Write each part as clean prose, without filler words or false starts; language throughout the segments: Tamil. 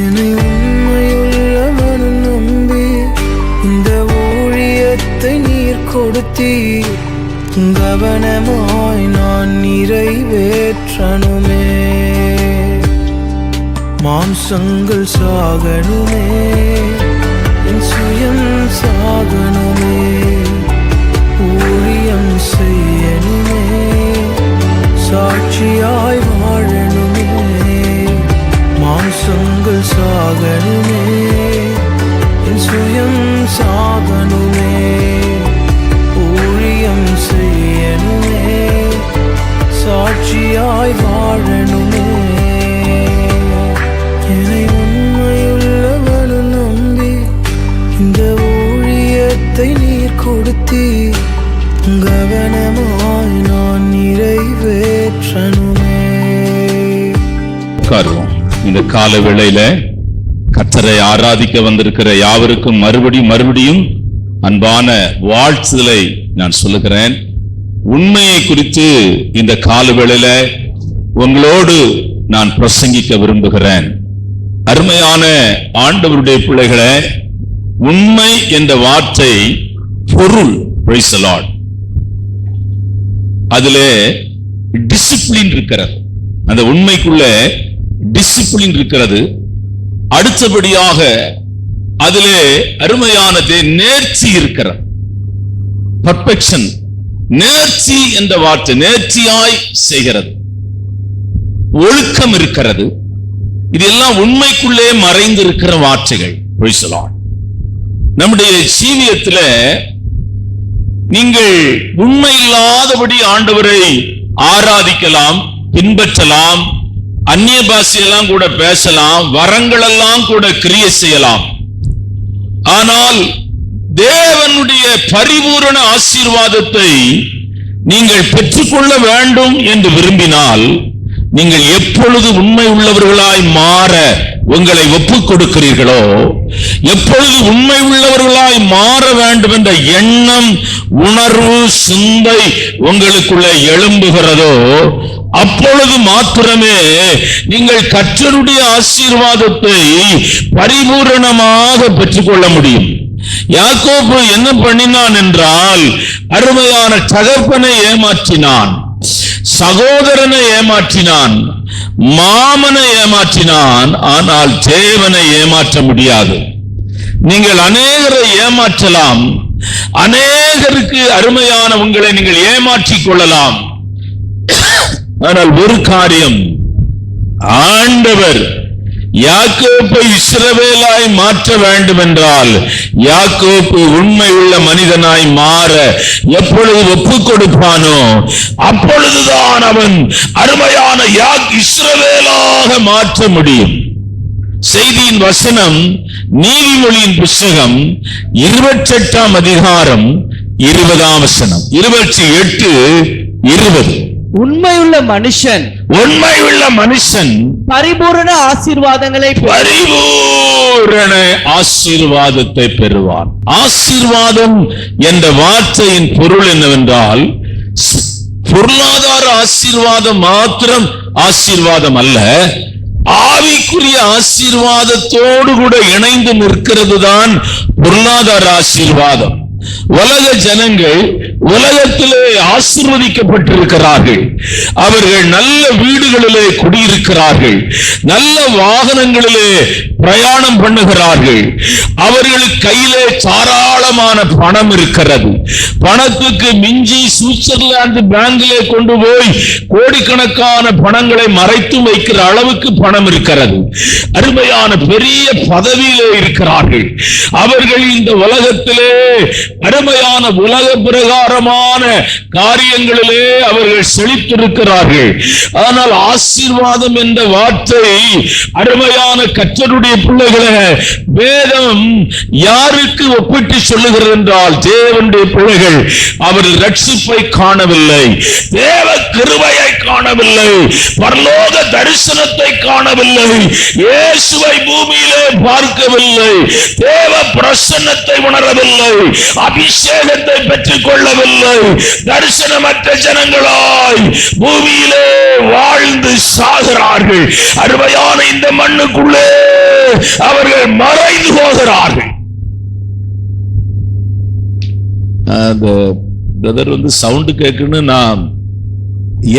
என்னை உண்மையுள்ளவன் நம்பி இந்த ஊழியத்தை நீர் கொடுத்தீர். கவனமாய் நான் நிறைவேற்றணுமே. மாம்சங்கள் சாகணுமே, என் சுயம் சாகணுமே. ஊழியம் செய்யணுமே, சாட்சியாய் வாழணுமே. மாம்சங்கள் சாகணுமே, என் சுயம் சாகணுமே. ஊழியம் செய்யணுமே, சாட்சியாய் வாழணுமே. என்னை உண்மையுள்ளவனு நம்பி இந்த ஊழியத்தை நீர் கொடுத்தீர். கவனமாய் நான் நிறைவேற்றணுமே. இந்த கால வேளையில கர்த்தரை ஆராதிக்க வந்திருக்கிற யாவருக்கும் மறுபடியும் அன்பான வாழ்த்துதலை நான் சொல்லுகிறேன். உண்மையை குறித்து இந்த கால வேளையில உங்களோடு நான் பிரசங்கிக்க விரும்புகிறேன். அருமையான ஆண்டவருடைய பிள்ளைகளே, உண்மை என்ற வார்த்தை பொருள், பிரைஸ் தி லார்ட், அதிலே டிசிப்ளின் இருக்கிறது. அந்த உண்மைக்குள்ள டிசிப்ளின் இருக்கிறது. அடுத்தபடியாக அதிலே அருமையானது நேர்ச்சி இருக்கிறது. பர்ஃபெக்ஷன், நேர்ச்சி என்ற வார்த்தை நேர்ச்சியாய் செய்கிறது. ஒழுக்கம் இருக்கிறது. இதெல்லாம் உண்மைக்குள்ளே மறைந்திருக்கிற வார்த்தைகள். Praise the Lord. நம்முடைய ஜீவியத்துல நீங்கள் உண்மை இல்லாதபடி ஆண்டவரை ஆராதிக்கலாம், பின்பற்றலாம், அந்நிய பாஷையெல்லாம் கூட பேசலாம், வரங்கள் எல்லாம் கூட கிரியை செய்யலாம். ஆனால் தேவனுடைய பரிபூரண ஆசீர்வாதத்தை நீங்கள் பெற்றுக்கொள்ள வேண்டும் என்று விரும்பினால் நீங்கள் எப்பொழுது உண்மை உள்ளவர்களாய் மாற உங்களை ஒப்புக் கொடுக்கிறீர்களோ, எப்பொழுது உண்மை உள்ளவர்களாய் மாற வேண்டும் என்ற எண்ணம், உணர்வு, சிந்தை உங்களுக்குள்ளே எழும்புகிறதோ, அப்பொழுது மாத்திரமே நீங்கள் கர்த்தருடைய ஆசீர்வாதத்தை பரிபூரணமாக பெற்றுக்கொள்ள முடியும். யாக்கோபு என்ன பண்ணினான் என்றால், அருமையான தகப்பனை ஏமாற்றினான், சகோதரனை ஏமாற்றினான், மாமனை ஏமாற்றினான். ஆனால் தேவனை ஏமாற்ற முடியாது. நீங்கள் அநேகரை ஏமாற்றலாம், அநேகருக்கு அருமையான உங்களை நீங்கள் ஏமாற்றிக் கொள்ளலாம். ஆனால் ஒரு காரியம், ஆண்டவர் யாக்கோபை இஸ்ரவேலாய் மாற்ற வேண்டும் என்றால், யாக்கோபு உண்மை உள்ள மனிதனாய் மாற எப்பொழுது ஒப்புக் கொடுப்பானோ அப்பொழுதுதான் அவன் அருமையான இஸ்ரவேலாக மாற்ற முடியும். செய்தியின் வசனம் நீதிமொழியின் புஸ்தகம் 28ஆம் அதிகாரம் 20ஆம் வசனம், 28:20. உண்மையுள்ள மனுஷன் பரிபூரண ஆசீர்வாதத்தை பெறுவான். ஆசீர்வாதம் என்ற வார்த்தையின் பொருள் என்னவென்றால், பொருளாதார ஆசீர்வாதம் மாத்திரம் ஆசீர்வாதம் அல்ல, ஆவிக்குரிய ஆசீர்வாதத்தோடு கூட இணைந்து நிற்கிறது தான் பொருளாதார ஆசீர்வாதம். உலக ஜனங்கள் உலகத்திலே ஆசீர்வதிக்கப்பட்டிருக்கிறார்கள். அவர்கள் நல்ல வீடுகளிலே குடியிருக்கிறார்கள், நல்ல வாகனங்களிலே பிரயாணம் பண்ணுகிறார்கள். அவர்களுக்கு கையிலே தாராளமான பணம் இருக்கிறது. பணத்துக்கு மிஞ்சி சுவிட்சர்லாந்து பேங்கிலே கொண்டு போய் கோடிக்கணக்கான பணங்களை மறைத்து வைக்கிற அளவுக்கு பணம் இருக்கிறது. அருமையான பெரிய பதவியிலே இருக்கிறார்கள். அவர்கள் இந்த உலகத்திலே அருமையான உலக பிரகாரமான காரியங்களிலே அவர்கள் செழித்திருக்கிறார்கள். ஆனால் ஆசீர்வாதம் என்ற வார்த்தை, அருமையான கர்த்தருடைய பிள்ளைகளே, வேதம் யாருக்கு ஒப்பிட்டு சொல்லுகிறது என்றால், தேவனுடைய பிள்ளைகள் அவர்கள் ரட்சிப்பை காணவில்லை, தேவ கிருபையை காணவில்லை, பரலோக தரிசனத்தை காணவில்லை, இயேசுவை பூமியிலே பார்க்கவில்லை, தேவ பிரசன்னத்தை உணரவில்லை, அபிஷேகத்தை பெற்றுக் கொள்ளவில்லை. தரிசனமற்ற ஜனங்களாய் பூமியிலே வாழ்ந்து சாகிறார்கள். அருமையான இந்த மண்ணுக்குள்ளே அவர்கள் மறைந்து போகிறார்கள். அந்த பிரதர் சவுண்டு கேட்குன்னு நான்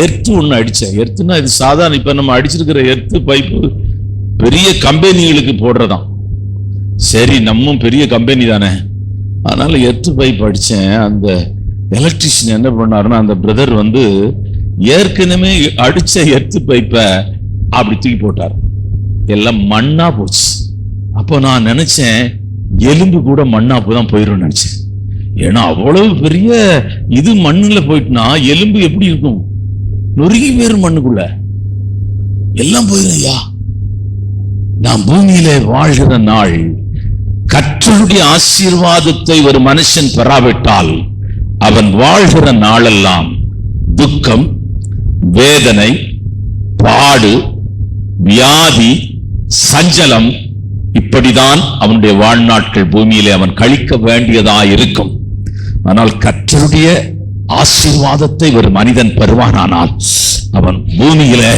எர்த்து ஒண்ணு அடிச்சேன். எர்த்துனா இது சாதாரண இப்ப நம்ம அடிச்சிருக்கிற எர்த்து பைப்பு பெரிய கம்பெனிகளுக்கு போடுறதாம். சரி, நம்ம பெரிய கம்பெனி தானே, அதனால எர்த்து பைப் அடிச்சேன். அந்த எலக்ட்ரிஷியன் என்ன பண்ணாருன்னா, அந்த பிரதர் ஏற்கனவே அடிச்ச எர்த்து பைப்பை அப்படி தூக்கி போட்டார். எல்லாம் மண்ணா போச்சு. அப்போ நான் நினைச்சேன் எலும்பு கூட மண்ணாப்பு தான் போயிடும் நினைச்சேன். ஏன்னா அவ்வளவு பெரிய இது மண்ணுல போயிட்டுனா எலும்பு எப்படி இருக்கும்? நொறுகி வேறு மண்ணுக்குள்ள எல்லாம் போயிடும். ஐயா, நாம் பூமியில வாழ்கிற நாள் கர்த்தருடைய ஆசீர்வாதத்தை ஒரு மனுஷன் பெறாவிட்டால் அவன் வாழ்கிற நாளெல்லாம் துக்கம், வேதனை, பாடு, வியாதி, சஞ்சலம், இப்படிதான் அவனுடைய வாழ்நாட்கள் பூமியிலே அவன் கழிக்க வேண்டியதா இருக்கும். ஆனால் கர்த்தருடைய ஆசீர்வாதத்தை ஒரு மனிதன் பெறுவானானால் அவன் பூமியிலே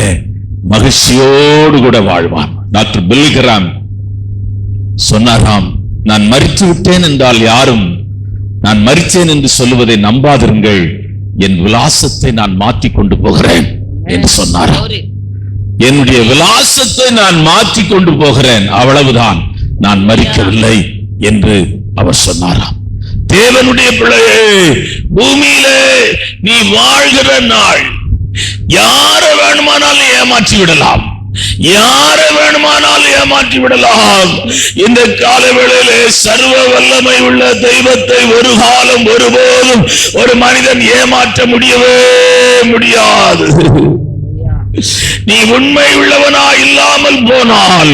மகிழ்ச்சியோடு கூட வாழ்வான். டாக்டர் பில்லி கிராம் சொன்னாராம், நான் மரித்து விட்டேன் என்றால் யாரும் நான் மரித்தேன் என்று சொல்லுவதை நம்பாதிருங்கள், என் விலாசத்தை நான் மாற்றிக் கொண்டு போகிறேன் என்று சொன்னாராம். என்னுடைய விலாசத்தை நான் மாற்றிக் கொண்டு போகிறேன், அவ்வளவுதான், நான் மரிக்கவில்லை என்று அவர் சொன்னாராம். தேவனுடைய பிள்ளையே, பூமியிலே நீ வாழ்கிற நாள் யாரை வேணுமானாலும் ஏமாற்றி விடலாம், யாரை வேணுமானாலும் ஏமாற்றி விடலாம். இந்த காலவேளையிலே சர்வ வல்லமை உள்ள தெய்வத்தை ஒரு காலம் ஒருபோதும் ஒரு மனிதன் ஏமாற்ற முடியவே முடியாது. நீ உண்மை உள்ளவனாய் இல்லாமல் போனால்,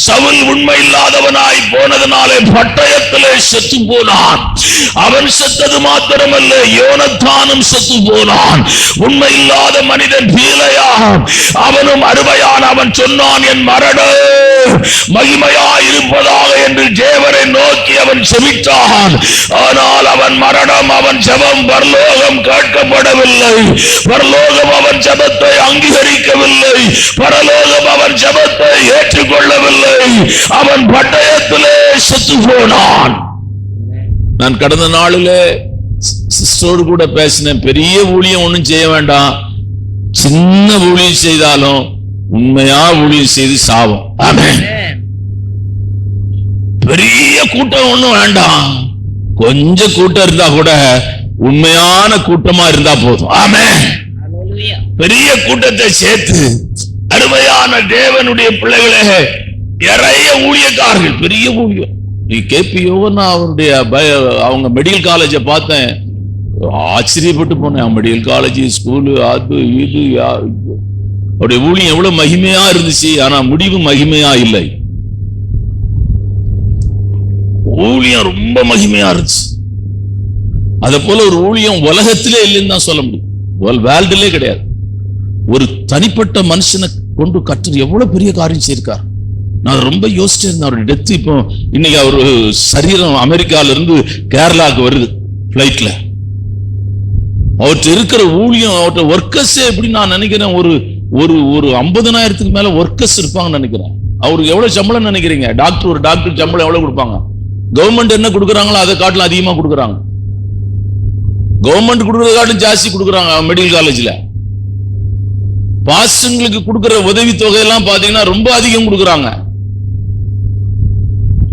சவுல் உண்மை இல்லாதவனாய் போனதனாலே பட்டயத்திலே செத்து போனான். அவன் செத்தது மாத்திரமல்ல, யோனத்தானும் செத்து போனான். உண்மை இல்லாத மனிதன் பீலையாம், அவனும் அருமையான. அவன் சொன்னான், என் மரணம் மகிமையாய் இருப்பதாக என்று தேவனை நோக்கி அவன் செபித்தான். ஆனால் அவன் மரணம், அவன் ஜெபம் பரலோகம் கேட்கப்படவில்லை. பரலோகம் அவன் ஜெபத்தை அங்கீகரிக்கவில்லை. பரலோகம் அவன் ஜெபத்தை ஏற்றுக்கொள்ளவில்லை. அவன் பட்டயத்திலே செத்து போனான். நான் கடந்த நாளிலே சிஸ்டரோடு கூட பேசினேன். பெரிய ஊழியம் ஒன்றும் செய்ய வேண்டாம், சின்ன ஊழியம் செய்தாலும் உண்மையா ஊழியம் செய்து சாவோம். ஆமென். பெரிய கூட்டம் ஒண்ணும் வேண்டாம், கொஞ்சம் கூட்டம் இருந்தா கூட உண்மையான கூட்டமா இருந்தா போதும். ஆமென். பெரிய கூட்டத்தை சேர்த்து அருமையான தேவனுடைய பிள்ளைகளே, நிறைய ஊழியக்காரர்கள், பெரிய ஊழியம். நீ கேபியோன்னா அவருடைய அவங்க மெடிக்கல் காலேஜை பார்த்தேன், ஆச்சரியப்பட்டு போனேன். மெடிக்கல் காலேஜ், ஸ்கூலு, அது இது, அவருடைய ஊழியம் எவ்வளவு மகிமையா இருந்துச்சு. ஆனா முடிவு மகிமையா இல்லை. ஊழியம் ரொம்ப மகிமையா இருந்துச்சு. அத போல ஒரு ஊழியம் உலகத்திலே இல்லைன்னு தான் சொல்ல முடியும், வேர்ல்டுலே கிடையாது. ஒரு தனிப்பட்ட மனுஷனை கொண்டு கர்த்தர் எவ்வளவு பெரிய காரியம் செய்திருக்கார். நான் ரொம்ப யோசிச்சிருந்தேன். அவருடைய டெத் இப்போ இன்னைக்கு அவரு சரீரம் அமெரிக்கால இருந்து கேரளாவுக்கு வருது பிளைட்ல. அவர்கிட்ட இருக்கிற ஊழியம், அவர்கிட்ட ஒர்க்கர்ஸே எப்படி நான் நினைக்கிறேன், ஒரு ஒரு ஒரு 50,000க்கு மேல ஒர்க்கர்ஸ் இருப்பாங்கன்னு நினைக்கிறேன். அவருக்கு எவ்வளவு சம்பளம் நினைக்கிறீங்க? ஒரு டாக்டர் சம்பளம் எவ்வளவு கொடுப்பாங்க? கவர்மெண்ட் என்ன கொடுக்குறாங்களோ அதை காட்டிலும் அதிகமா கொடுக்குறாங்க. கவர்மெண்ட் கொடுக்கறத காட்டிலும் ஜாஸ்தி கொடுக்குறாங்க. மெடிக்கல் காலேஜ்ல பாஸ்டர்களுக்கு கொடுக்கிற உதவி தொகையெல்லாம் பாத்தீங்கன்னா ரொம்ப அதிகம் கொடுக்குறாங்க.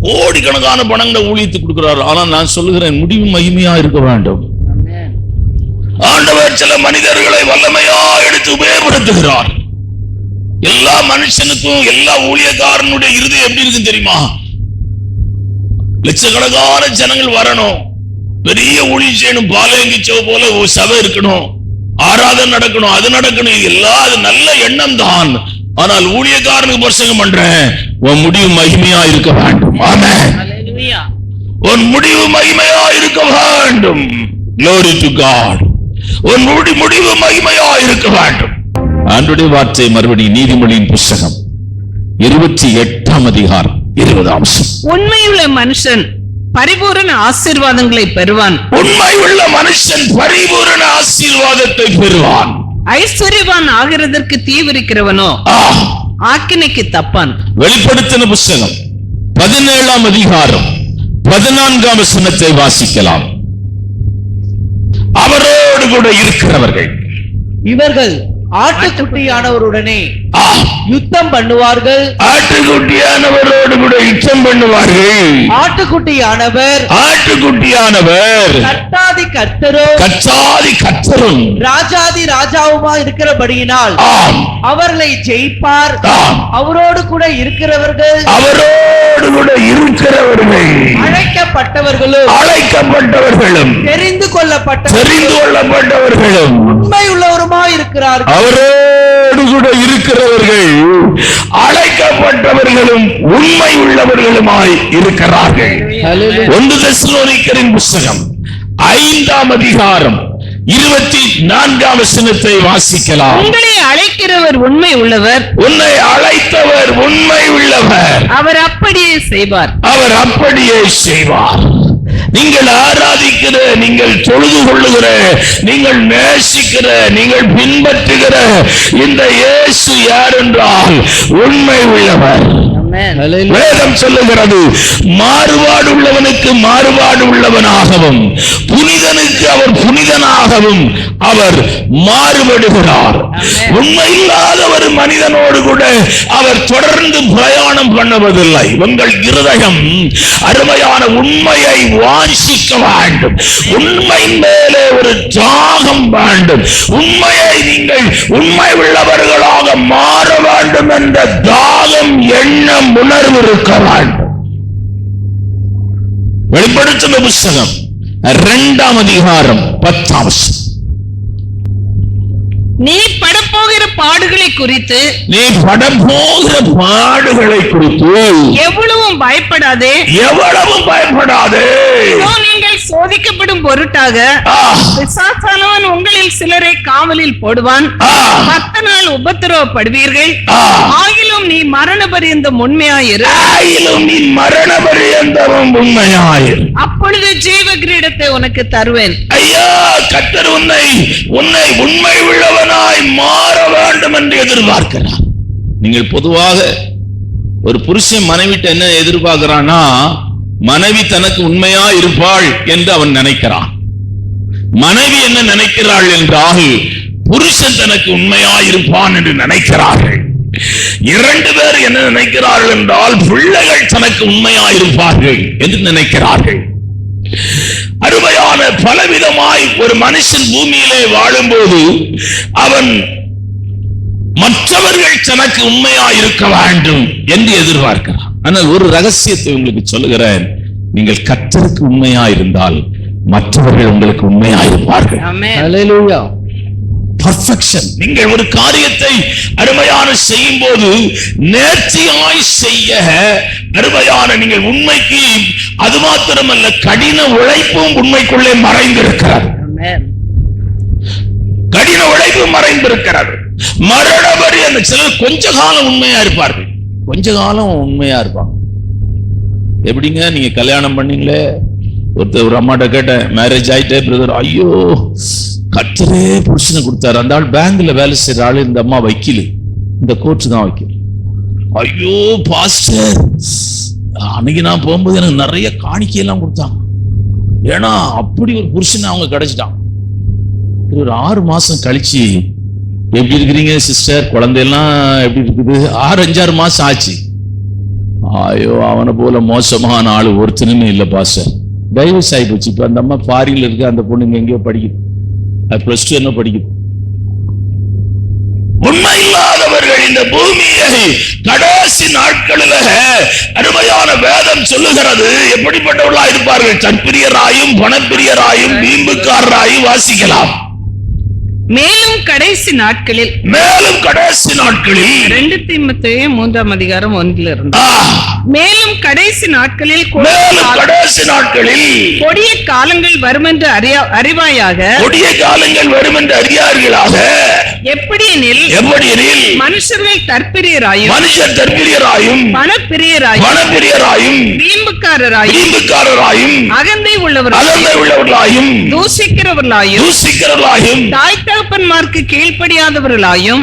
கோடிக்கணக்கான பணங்களை ஊழியத்துக்கு கொடுக்கிறார். ஆனா நான் சொல்லுகிறேன், முடிவு மகிமையா இருக்க வேண்டும். ஆண்டவர் சில மனிதர்களை வல்லமையா எடுத்து உபயோகப்படுத்துகிறார். எல்லா மனுஷனுக்கும், எல்லா ஊழியக்காரனுடைய இருதயம் எப்படி இருக்கு தெரியுமா? லட்சக்கணக்கான ஜனங்கள் வரணும், பெரிய ஊழியம் செய்யணும், பாலயங்கிச்சோ போல ஒரு சபை இருக்கணும், ஆராதனை நடக்கணும், அது நடக்கணும், எல்லாம் அது நல்ல எண்ணம் தான். ஆனால் ஊழியக்காரனுக்கு பிரசங்கம் பண்றேன், உன் முடிவு மகிமையா இருக்க வேண்டும். ஆமென். உன் முடிவு மகிமையா இருக்க வேண்டும். Glory to God. உன் முடிவு மகிமையா இருக்க வேண்டும். ஆண்டவருடைய வார்த்தை மறுபடியும் நீதிமொழியின் புத்தகம் 28ஆம் அதிகாரம் 20ஆம் வசனம். உண்மையுள்ள மனுஷன் பரிபூரண ஆசீர்வாதங்களை பெறுவான். உண்மையுள்ள மனுஷன் பரிபூரண ஆசீர்வாதத்தை பெறுவான். ஐஸ்வர்யவான் ஆகிறதற்கு தீவிரிக்கிறவனோ ஆக்கினைக்கு தப்பான். வெளிப்படுத்தின புத்தகம் 17ஆம் அதிகாரம் 14ஆம் வசனத்தை வாசிக்கலாம். அவரோடு கூட இருக்கிறவர்கள் இவர்கள் ஆட்டுக்குட்டியானவருடனே யுத்தம் பண்ணுவார்கள். ஆட்டுக்குட்டியானவரோடு கூட யுத்தம் பண்ணுவார்கள். ஆட்டுக்குட்டியானவர் கர்த்தாதி கர்த்தரும் ராஜாதி ராஜாவுமா இருக்கிறபடியினால் அவர்களை ஜெயிப்பார். அவரோடு கூட இருக்கிறவர்கள் அழைக்கப்பட்டவர்களும் தெரிந்து கொள்ளப்பட்டவர்களும் உண்மை உள்ளவருமா இருக்கிறார்கள். அவரோடு கூட இருக்கிறவர்கள் அழைக்கப்பட்டவர்களும் உண்மை உள்ளவர்களுமாய் இருக்கிறார்கள். 1 தெசலோனிக்கரின் புத்தகம் 5ஆம் அதிகாரம் 24ஆம் வசனத்தை வாசிக்கலாம். உங்களை அழைக்கிறவர் உண்மை உள்ளவர், உன்னை அழைத்தவர் உண்மை உள்ளவர், அவர் அப்படியே செய்வார். நீங்கள் ஆராதிக்கிற, நீங்கள் தொழுது கொள்ளுகிற, நீங்கள் நேசிக்கிற, நீங்கள் பின்பற்றுகிற இந்த இயேசு யார் என்றால் உண்மை உள்ளவர். வேதம் சொல்லுகிறது, மாறுபாடு உள்ளவனுக்கு மாறுபாடு உள்ளவனாகவும் புனிதனுக்கு அவர் புனிதனாகவும் அவர் மாறுபடுகிறார். உண்மை இல்லாத ஒரு மனிதனோடு கூட அவர் தொடர்ந்து பிரயாணம் பண்ணுவதில்லை. உங்கள் இருதயம் அருமையான உண்மையை வாஞ்சிக்க வேண்டும். உண்மை மேலே ஒரு தாகம் வேண்டும். உண்மையை நீங்கள் உண்மை உள்ளவர்களாக மாற வேண்டும் என்ற தாகம், எண்ணம், உணர்வு இருக்க வேண்டும். வெளிப்படுத்தின புத்தகம் 2ஆம் அதிகாரம் 10ஆம் வசனம். நீ படப்போகிற பாடுகளை குறித்து எவ்வளவும் பயப்படாதே. நீங்கள் சோதிக்கப்படும் பொருட்டாக பிசாசானவன் உங்களில் சிலரை காவலில் போடுவான். 10 நாள் உபத்திரவப்படுவீர்கள். ஆகிலும் நீ மரண பரியந்தம் உண்மையாயிரு. அப்பொழுது ஜீவ கிரீடத்தை உனக்கு தருவேன். ஐயா, கர்த்தர் உன்னை உண்மை உள்ளவனாய் மாற வேண்டும் என்று எதிர்பார்க்கிறார். நீங்கள் பொதுவாக ஒரு புருஷன் மனைவிட்ட என்ன எதிர்பார்க்கிறான்னா, மனைவி தனக்கு உண்மையா இருப்பாள் என்று அவன் நினைக்கிறான். மனைவி என்ன நினைக்கிறாள் என்றால், புருஷன் தனக்கு உண்மையா இருப்பான் என்று நினைக்கிறார்கள். 2 பேர் என்ன நினைக்கிறார்கள் என்றால், பிள்ளைகள் தனக்கு உண்மையா இருப்பார்கள் என்று நினைக்கிறார்கள். அருமையான பலவிதமாய் ஒரு மனுஷன் பூமியிலே வாழும்போது அவன் மற்றவர்கள் தனக்கு உண்மையா இருக்க வேண்டும் என்று எதிர்பார்க்கிறான். ஆனால் ஒரு ரகசியத்தை உங்களுக்கு சொல்லுகிறேன், நீங்கள் கர்த்தருக்கு உண்மையா இருந்தால் மற்றவர்கள் உங்களுக்கு உண்மையா இருப்பார்கள். ஹல்லேலூயா. பர்ஃபெக்ஷன். நீங்கள் ஒரு காரியத்தை அருமையான செய்யும் போது நேர்த்தியாய் செய்ய அருமையான நீங்கள் உண்மைக்கு, அது மாத்திரமல்ல கடின உழைப்பும் உண்மைக்குள்ளே மறைந்திருக்கிறது. கடின உழைப்பு மறைந்திருக்கிறது. மரணபரி அந்த சிலர் கொஞ்ச காலம் உண்மையா இருப்பார்கள். கொஞ்ச காலம் உண்மையா இருப்பாங்க. எப்படிங்க, நீங்க கல்யாணம் பண்ணீங்களே, ஒரு அம்மாட்ட கேட்டேன், மேரேஜ் ஆயிட்டே பிரதர், ஐயோ கர்த்தரே புருஷனை கொடுத்தாரு. அந்த ஆள் பேங்க்ல வேலை செய்யற ஆளு, இந்த அம்மா வக்கீல், இந்த கோர்ட்டு தான் வக்கீல். ஐயோ பாஸ்டர், அன்னைக்கு நான் போகும்போது எனக்கு நிறைய காணிக்கையெல்லாம் கொடுத்தாங்க. ஏன்னா அப்படி ஒரு புருஷனை அவங்க கிடைச்சிட்டான். ஒரு 6 மாசம் கழிச்சு, எப்படி இருக்கிறீங்க சிஸ்டர், குழந்தையெல்லாம் எப்படி இருக்குது? 6-5 மாசம் ஆச்சு. ஐயோ அவனை போல மோசமான ஆளு ஒருத்தனுமே இல்லை பாஸ்டர், டைவர்ஸ் ஆகி போச்சு. இப்ப அந்த அம்மா ஃபாரின்ல இருக்கு, அந்த பொண்ணுங்க எங்கேயோ படிக்குது, +2 என்ன படிக்குது. உண்மை இல்லாதவர்கள் இந்த பூமியை கடைசி நாட்களில் அருமையான வேதம் சொல்லுகிறது எப்படிப்பட்டவர்களா இருப்பார்கள்? தற்பிரியராயும் பணப்பிரியராயும் வீம்புக்காரராயும் வாசிக்கலாம். மேலும் கடைசி நாட்களில் 2 தீமோத்தேயு 3ஆம் அதிகாரம் 1 மேலும் கடைசி நாட்களில் கொடிய காலங்கள் வரும் என்று அறிவாயாக. எப்படியெனில் மனுஷர்கள் தற்பிரியராயும் பணப்பிரியராயும் வீம்பு வீம்புக்காரராயும் அகந்தை உள்ளவர்களாயும் தூசிக்கிறவர்களாயும் தாய் தகப்பன்மார்க்கு கீழ்ப்படியாதவர்களாயும்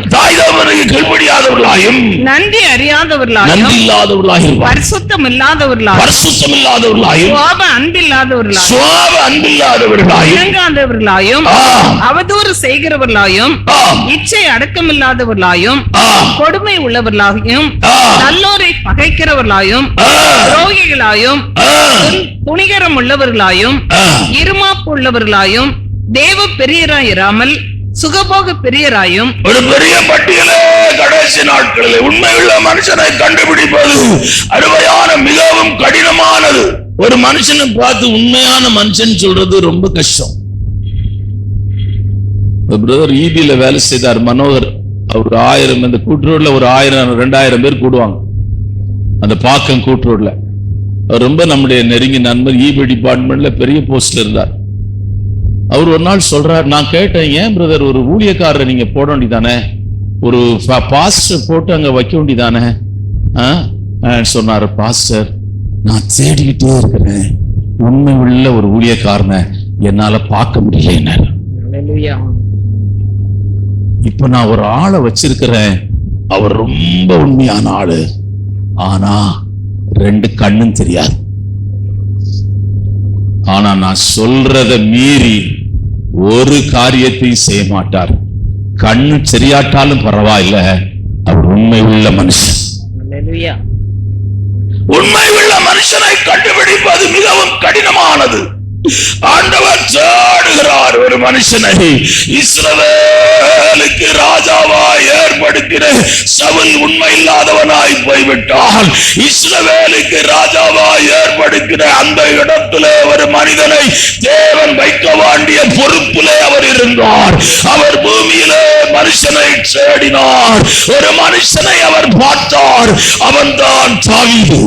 நன்றி அறியாதவர்களாயும் பரிசுத்தம் இல்லாதவர்களாயும் அன்பில்லாதவர்களாயும் இணங்காதவர்களாயும் அவதூறு செய்கிறவர்களாயும் இச்சை அடக்கமில்லாதவர்களாயும் கொடுமை உள்ளவர்களாயும் நல்லோரை பகைக்கிறவர்களாயும் துரோகிகளாயும் துணிகரம் உள்ளவர்களாயும் இருமாப்பு உள்ளவர்களாயும் தேவ பெரியராயிராமல் சுகபோக பெரியராயும். ஒரு பெரிய பட்டியலே கடைசி நாட்களில் உண்மையுள்ள மனுஷனை கண்டுபிடிப்பது அருமையான மிகவும் கடினமானது. ஒரு மனுஷனை பார்த்து உண்மையான மனுஷன் சொல்றது ரொம்ப கஷ்டம். பிரதர் ஈபியில வேலை செய்தார் மனோகர். அவர் 1000 இந்த கூட்டுரோட்ல ஒரு 1000-2000 பேர் கூடுவாங்க அந்த பாக்கம் கூட்டுரோட்ல. அவர் ரொம்ப நம்முடைய நெருங்கிய நண்பர். ஈபி டிபார்ட்மெண்ட்ல பெரிய போஸ்ட்ல இருந்தார். அவர் ஒரு நாள் சொல்றார், நான் கேட்டேன், ஏன் பிரதர் ஒரு ஊழியக்காரரை நீங்க போட வேண்டியதானே, ஒரு பாஸ்டர் போட்டு அங்க வைக்க வேண்டியதானே சொன்னாரு. பாஸ்டர், நான் தேடிக்கிட்டே இருக்கிறேன், உண்மை உள்ள ஒரு ஊழியக்காரனை என்னால பார்க்க முடியல. இப்ப நான் ஒரு ஆளை வச்சிருக்கிறேன், அவர் ரொம்ப உண்மையான ஆளு, ஆனா 2 கண்ணும் தெரியாது. ஆனா நான் சொல்றத மீறி ஒரு காரியத்தையும் செய்ய மாட்டார். கண்ணு சரியாட்டாலும் பரவாயில்ல, அவர் உண்மை உள்ள மனுஷன். உண்மை உள்ள மனுஷனை கண்டுபிடிப்பது மிகவும் கடினமானது. ஆண்டவர் தேடுகிறார் ஒரு மனுஷனை. இஸ்ரவேலுக்கு ராஜாவாய் ஏற்படுத்தின சவுல் உண்மை இல்லாதவனாய் போய்விட்டால், இஸ்ரவேலுக்கு ராஜாவாய் ஏற்படுத்தின அந்த இடத்திலே ஒரு மனிதனை தேவன் வைக்க வேண்டிய பொறுப்பிலே அவர் இருந்தார். அவர் பூமியிலே மனுஷனை தேடினார். ஒரு மனுஷனை அவர் பார்த்தார், அவன்தான் தாவீது.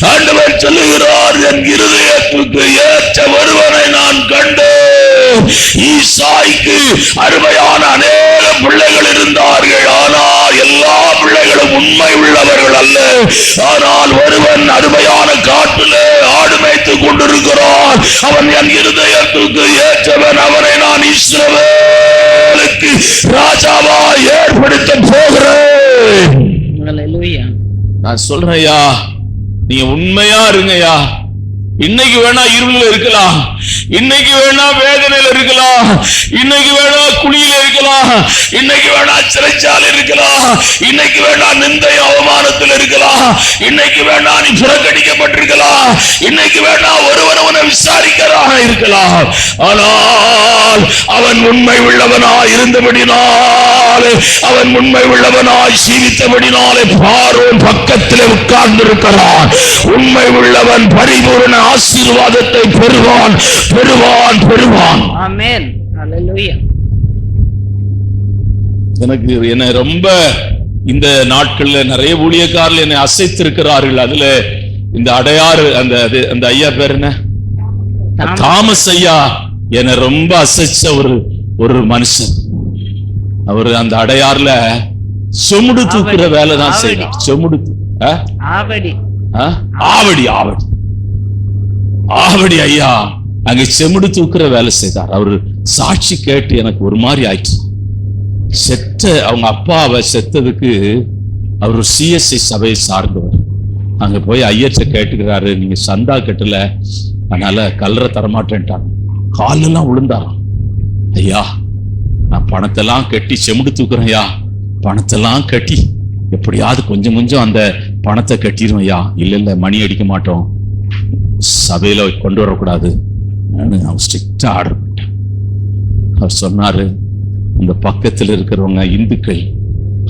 ஆண்டவர் சொல்லுகிறார், என் இருதயத்துக்கு ஏற்ற ஒருவனை நான் கண்டேன். ஈசாய்க்கு அருமையான அநேக பிள்ளைகள் இருந்தார்கள், ஆனால் எல்லா பிள்ளைகளும் உண்மை உள்ளவர்கள் அல்ல. ஆனால் ஒருவன் அருமையான காட்டிலே ஆடு மேய்த்துக் கொண்டிருக்கிறான், அவன் என் இருதயத்துக்கு ஏற்றவன், அவனை நான் இஸ்ரவேலுக்கு ராஜாவா ஏற்படுத்த போகிறேன். நான் சொல்றேன்யா, நீங்க உண்மையா இருங்கயா. இன்னைக்கு வேணா இருளில் இருக்கலாம், இன்னைக்கு வேணா வேதனையில் இருக்கலாம், இன்னைக்கு வேணா குழியில இருக்கலாம், இன்னைக்கு வேணா சிறைச்சாலை இருக்கலாம், இன்னைக்கு வேணா நிந்தை அவமானத்தில் இருக்கலாம், இன்னைக்கு வேணா நீ புறக்கணிக்கப்பட்டிருக்கலாம், இன்னைக்கு வேணா ஒருவனை விசாரிக்கிறா இருக்கலாம். ஆனால் அவன் உண்மை உள்ளவனாய் இருந்தபடினாலே, அவன் உண்மை உள்ளவனாய் ஜீவித்தபடினாலே பார்வோன் பக்கத்திலே உட்கார்ந்து இருக்கிறான். உண்மை உள்ளவன் பரிபூரண ஆசீர்வாதத்தை பெறுவான், பெறுவான், பெறுவான். ஆமென். ஹல்லேலூயா. எனக்கு என்ன ரொம்ப இந்த நாட்கள்ல நிறைய ஊழியக்காரர்கள் என்னை அசைத்திருக்கிறார்கள். அதுல இந்த அடையாறு அந்த ஐயா பேர் என்ன, தாமஸ் ஐயா, என்னை ரொம்ப அசைச்ச ஒரு மனுஷன். அவரு அந்த அடையாறுல செமுடு தூக்குற வேலை தான் செய்யலாம். செமுடு ஆவடி ஐயா அங்க செமுடு தூக்குற வேலை செய்தார். அவரு சாட்சி கேட்டு எனக்கு ஒரு மாதிரி ஆயிடுச்சு. அவங்க அப்பாவை செத்ததுக்கு அவர் சிஎஸ்ஐ சபையை சார்ந்தவர். அங்க போய் ஐயர்கிட்ட கேட்டுக்கிறாரு, நீங்க சந்தா கட்டல, அதனால கல்லறை தரமாட்டேன்ட்டாங்க. காலெல்லாம் விழுந்தாராம். ஐயா, நான் பணத்தெல்லாம் கட்டி செமுடு தூக்குறேன் ஐயா, பணத்தெல்லாம் கட்டி எப்படியாவது கொஞ்சம் கொஞ்சம் அந்த பணத்தை கட்டிடும் ஐயா. இல்ல மணி அடிக்க மாட்டோம், சபையில கொண்டு வரக்கூடாது, ஸ்ட்ரிக்டா ஆர்டர் பண்ணிட்டேன். அவர் சொன்னாரு, இந்த பக்கத்தில் இருக்கிறவங்க இந்துக்கள்,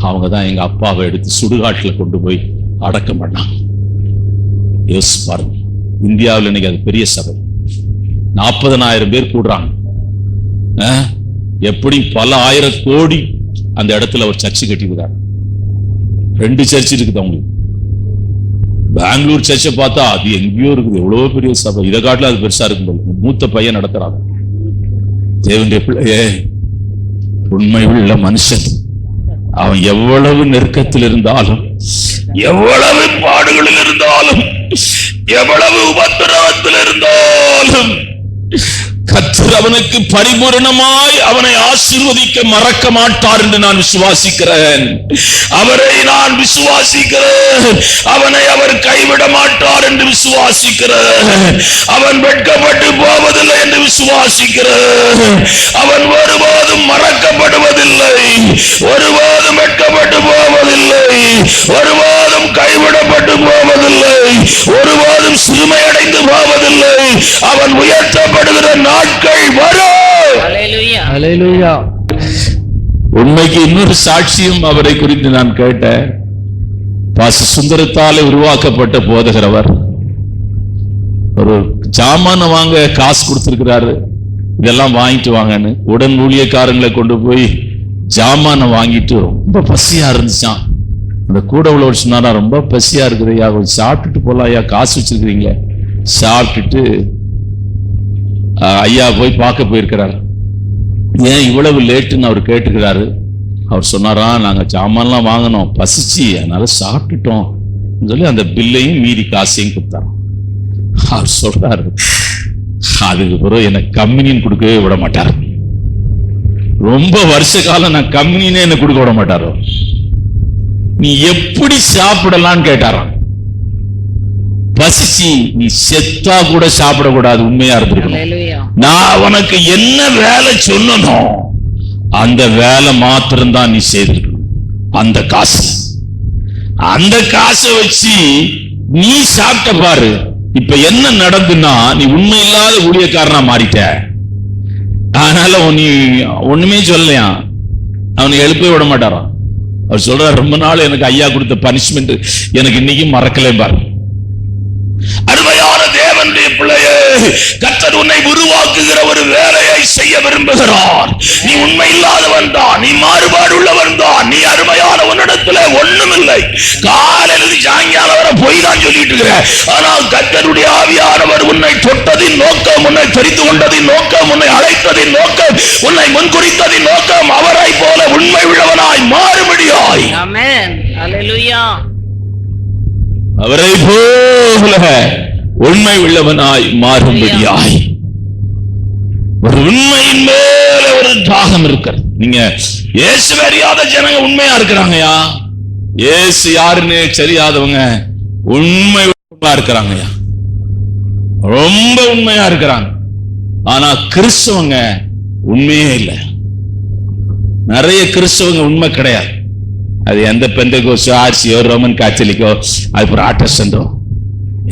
அவங்க தான் எங்க அப்பாவை எடுத்து சுடுகாட்டுல கொண்டு போய் அடக்கம் பண்ணாங்க. யோசிச்சு பாருங்க, இந்தியாவில் இன்னைக்கு அது பெரிய சபை, 40,000 பேர் கூடுறாங்க. எப்படி பல 1000 கோடி அந்த இடத்துல ஒரு சர்ச்சு கட்டிருக்காங்க. 2 சர்ச் இருக்குது அவங்களுக்கு. பெங்களூர் சர்ச்சை பார்த்தா அது எங்கேயோ இருக்குது, எவ்வளவு பெரிய சபை. இதை காட்டில அது பெருசா இருக்கும். மூத்த பையன் நடத்துறாங்க. தேவனுடைய பிள்ளையே, உண்மை உள்ள மனுஷன் அவன் எவ்வளவு நெருக்கத்தில் இருந்தாலும், எவ்வளவு பாடுகளில் இருந்தாலும், எவ்வளவு உபத்திரவத்தில் இருந்தாலும் கர்த்தர் அவனுக்கு பரிபூரணமாய் அவனை ஆசீர்வதிக்க மறக்க மாட்டார் என்று நான் விசுவாசிக்கிறேன். அவரை நான் விசுவாசிக்கிறேன். அவனை அவர் கைவிட மாட்டார் என்று விசுவாசிக்கிறேன். அவன் வெட்கப்பட்டு போவதில்லை என்று விசுவாசிக்கிறேன். அவன் ஒருபோதும் மறக்கப்படுவதில்லை, ஒருபோதும் வெட்கப்பட்டு போவதில்லை, ஒருபோதும் கைவிடப்பட்டு போவதில்லை, ஒருபோதும் சிறுமையடைந்து போவதில்லை. அவன் உயர்த்தப்படுகிற நாட்கள் வரும். அல்லேலூயா. உண்மைக்கு இன்னொரு சாட்சியம் அவரை குறித்து நான் கேட்டேன். பாஸ்டர் சுந்தரத்தாலே உருவாக்கப்பட்ட போதகரவர் ஒரு ஜாமான வாங்க காசு கொடுத்திருக்கிறாரு, இதெல்லாம் வாங்கிட்டு வாங்கன்னு. உடன் ஊழியக்காரங்களை கொண்டு போய் ஜாமான வாங்கிட்டு ரொம்ப பசியா இருந்துச்சான். அந்த கூட உள்ளவர் சொன்னாரா, ரொம்ப பசியா இருக்குது ஐயா, கொஞ்சம் சாப்பிட்டுட்டு போலாம் ஐயா, காசு வச்சிருக்கிறீங்களே. சாப்பிட்டுட்டு ஐயா போய் பார்க்க போயிருக்கிறார். ஏன் இவ்வளவு லேட்டுன்னு அவர் கேட்டுக்கிறாரு. அவர் சொன்னாரா, நாங்க ஜாமான்லாம் வாங்கணும், பசிச்சு, அதனால சாப்பிட்டுட்டோம் சொல்லி அந்த பில்லையும் மீதி காசையும் கொடுத்தாரு. அவர் சொல்றாரு, அதுக்கு பிறகு எனக்கு கம்பெனின்னு கொடுக்கவே விட மாட்டார். ரொம்ப வருஷ காலம் நான் கம்பெனின்னு என்ன கொடுக்க விட மாட்டாரோ. நீ எப்படி சாப்பிடலான்னு கேட்டாராம். பசிச்சு நீ செத்தா கூட சாப்பிடக்கூடாது, உண்மையா இருந்திருக்கணும். நான் உனக்கு என்ன வேலை சொன்னனோ அந்த வேலை மாத்திரம்தான் நீ செய்திருக்கணும். அந்த காசை வச்சு நீ சாப்பிட்ட பாரு. இப்ப என்ன நடந்துன்னா, நீ உண்மை இல்லாத ஊழியக்காரனா மாறிட்ட. அதனால நீ ஒண்ணுமே சொல்லலையா, அவனை எழுப்பவே விட மாட்டாராம். அவர் சொல்றார், ரொம்ப நாள் எனக்கு ஐயா கொடுத்த பனிஷ்மெண்ட் எனக்கு இன்னைக்கு மறக்கலே பாரு. அருமையான தேவனுடைய பிள்ளையே, கர்த்தர் உன்னை உருவாக்குகிற ஒரு வேலையை செய்ய விரும்புகிறார். நீ உண்மை இல்லாதவன் தான், நீ மாறுபாடு உள்ளவன் தான், நீ அருமையான உன்னிடத்துல ஒண்ணும் இல்லை. காலையிலிருந்து சாயங்காலம் வரை போய் தான் சொல்லிட்டு இருக்கிற. ஆனால் கர்த்தருடைய ஆவியானவர் உன்னை தொட்டதின் நோக்கம், உன்னை தெரிந்து கொண்டதின் நோக்கம், உன்னை அழைத்ததின் நோக்கம், உன்னை முன்குறித்ததின் நோக்கம், அவரை போல உண்மை உள்ளவனாய் மாறுபடியாய். ஆமென். அல்லேலூயா. அவரை போல உண்மை உள்ளவனாய் மாறும்படியாய் ஒரு உண்மையின் மேல ஒரு தாகம் இருக்கிறது. நீங்க இயேசு அறியாத ஜனங்க உண்மையா இருக்கிறாங்கயா. இயேசு யாருன்னு தெரியாதவங்க உண்மையா இருக்கிறாங்கயா, ரொம்ப உண்மையா இருக்கிறாங்க. ஆனா கிறிஸ்தவங்க உண்மையே இல்லை. நிறைய கிறிஸ்தவங்க உண்மை கிடையாது. அது எந்த பெந்தகோஸ்தோ, ஆர்சியோ, ரோமன் காத்தலிக்கோ, அது புராட்டஸ்டன்டோ,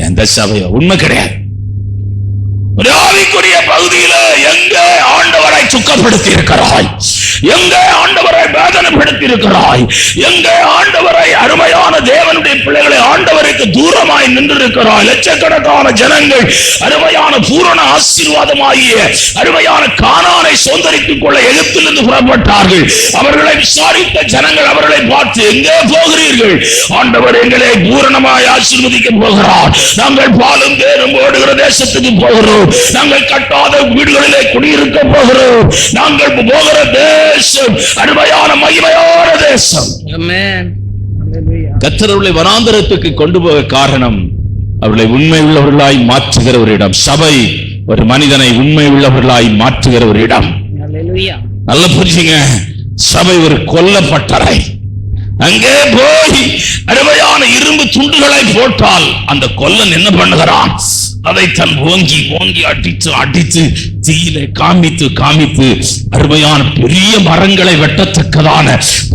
எந்த சபையோ உண்மை கிடையாது. ஆவிக்குரிய பகுதியில எங்க ஆண்டவரை சுக்கப்படுத்தி இருக்கிறாய், எங்க ஆண்டவரை வேதனைப்படுத்தி இருக்கிறாய், எங்க ஆண்டவரை அருமையான தேவனுடைய பிள்ளைகளை ஆண்டவருக்கு தூரமாய் நின்று இருக்கிறாய். லட்சக்கணக்கான ஜனங்கள் அருமையான பூரண ஆசீர்வாதமாகிய அருமையான கானானை சுதந்தரித்துக் கொள்ள எகிப்திலிருந்து புறப்பட்டார்கள். அவர்களை விசாரித்த ஜனங்கள் அவர்களை பார்த்து, எங்கே போகிறீர்கள்? ஆண்டவர் எங்களை பூரணமாய் ஆசீர்வதிக்க போகிறார். நாங்கள் பாலும் தேனும் ஓடுகிற தேசத்துக்கு போகிறோம். நாங்கள் கட்டாத வீடுகளிலே குடியிருக்க போகிறோம். நாங்கள் போகிற தேசம் அருமையான மகிமையான தேசம். கர்த்தர் அவர்களை வனாந்தரத்துக்கு கொண்டு போக காரணம், அவர்களை உண்மை உள்ளவர்களாய் மாற்றுகிற ஒரு இடம். சபை ஒரு மனிதனை உண்மை உள்ளவர்களாய் மாற்றுகிற ஒரு இடம். நல்ல புரிஞ்சுங்க, சபை ஒரு கொல்லப்பட்டறை. அங்கே போய் அருமையான இரும்பு துண்டுகளை போட்டால் அந்த கொல்லன் என்ன பண்ணுகிறான்? அதை தன் ஓங்கி ஓங்கி அடித்து அடித்து தீயிலே காமித்து காமித்து அருமையான பெரிய மரங்களை வெட்டத்தக்கதான,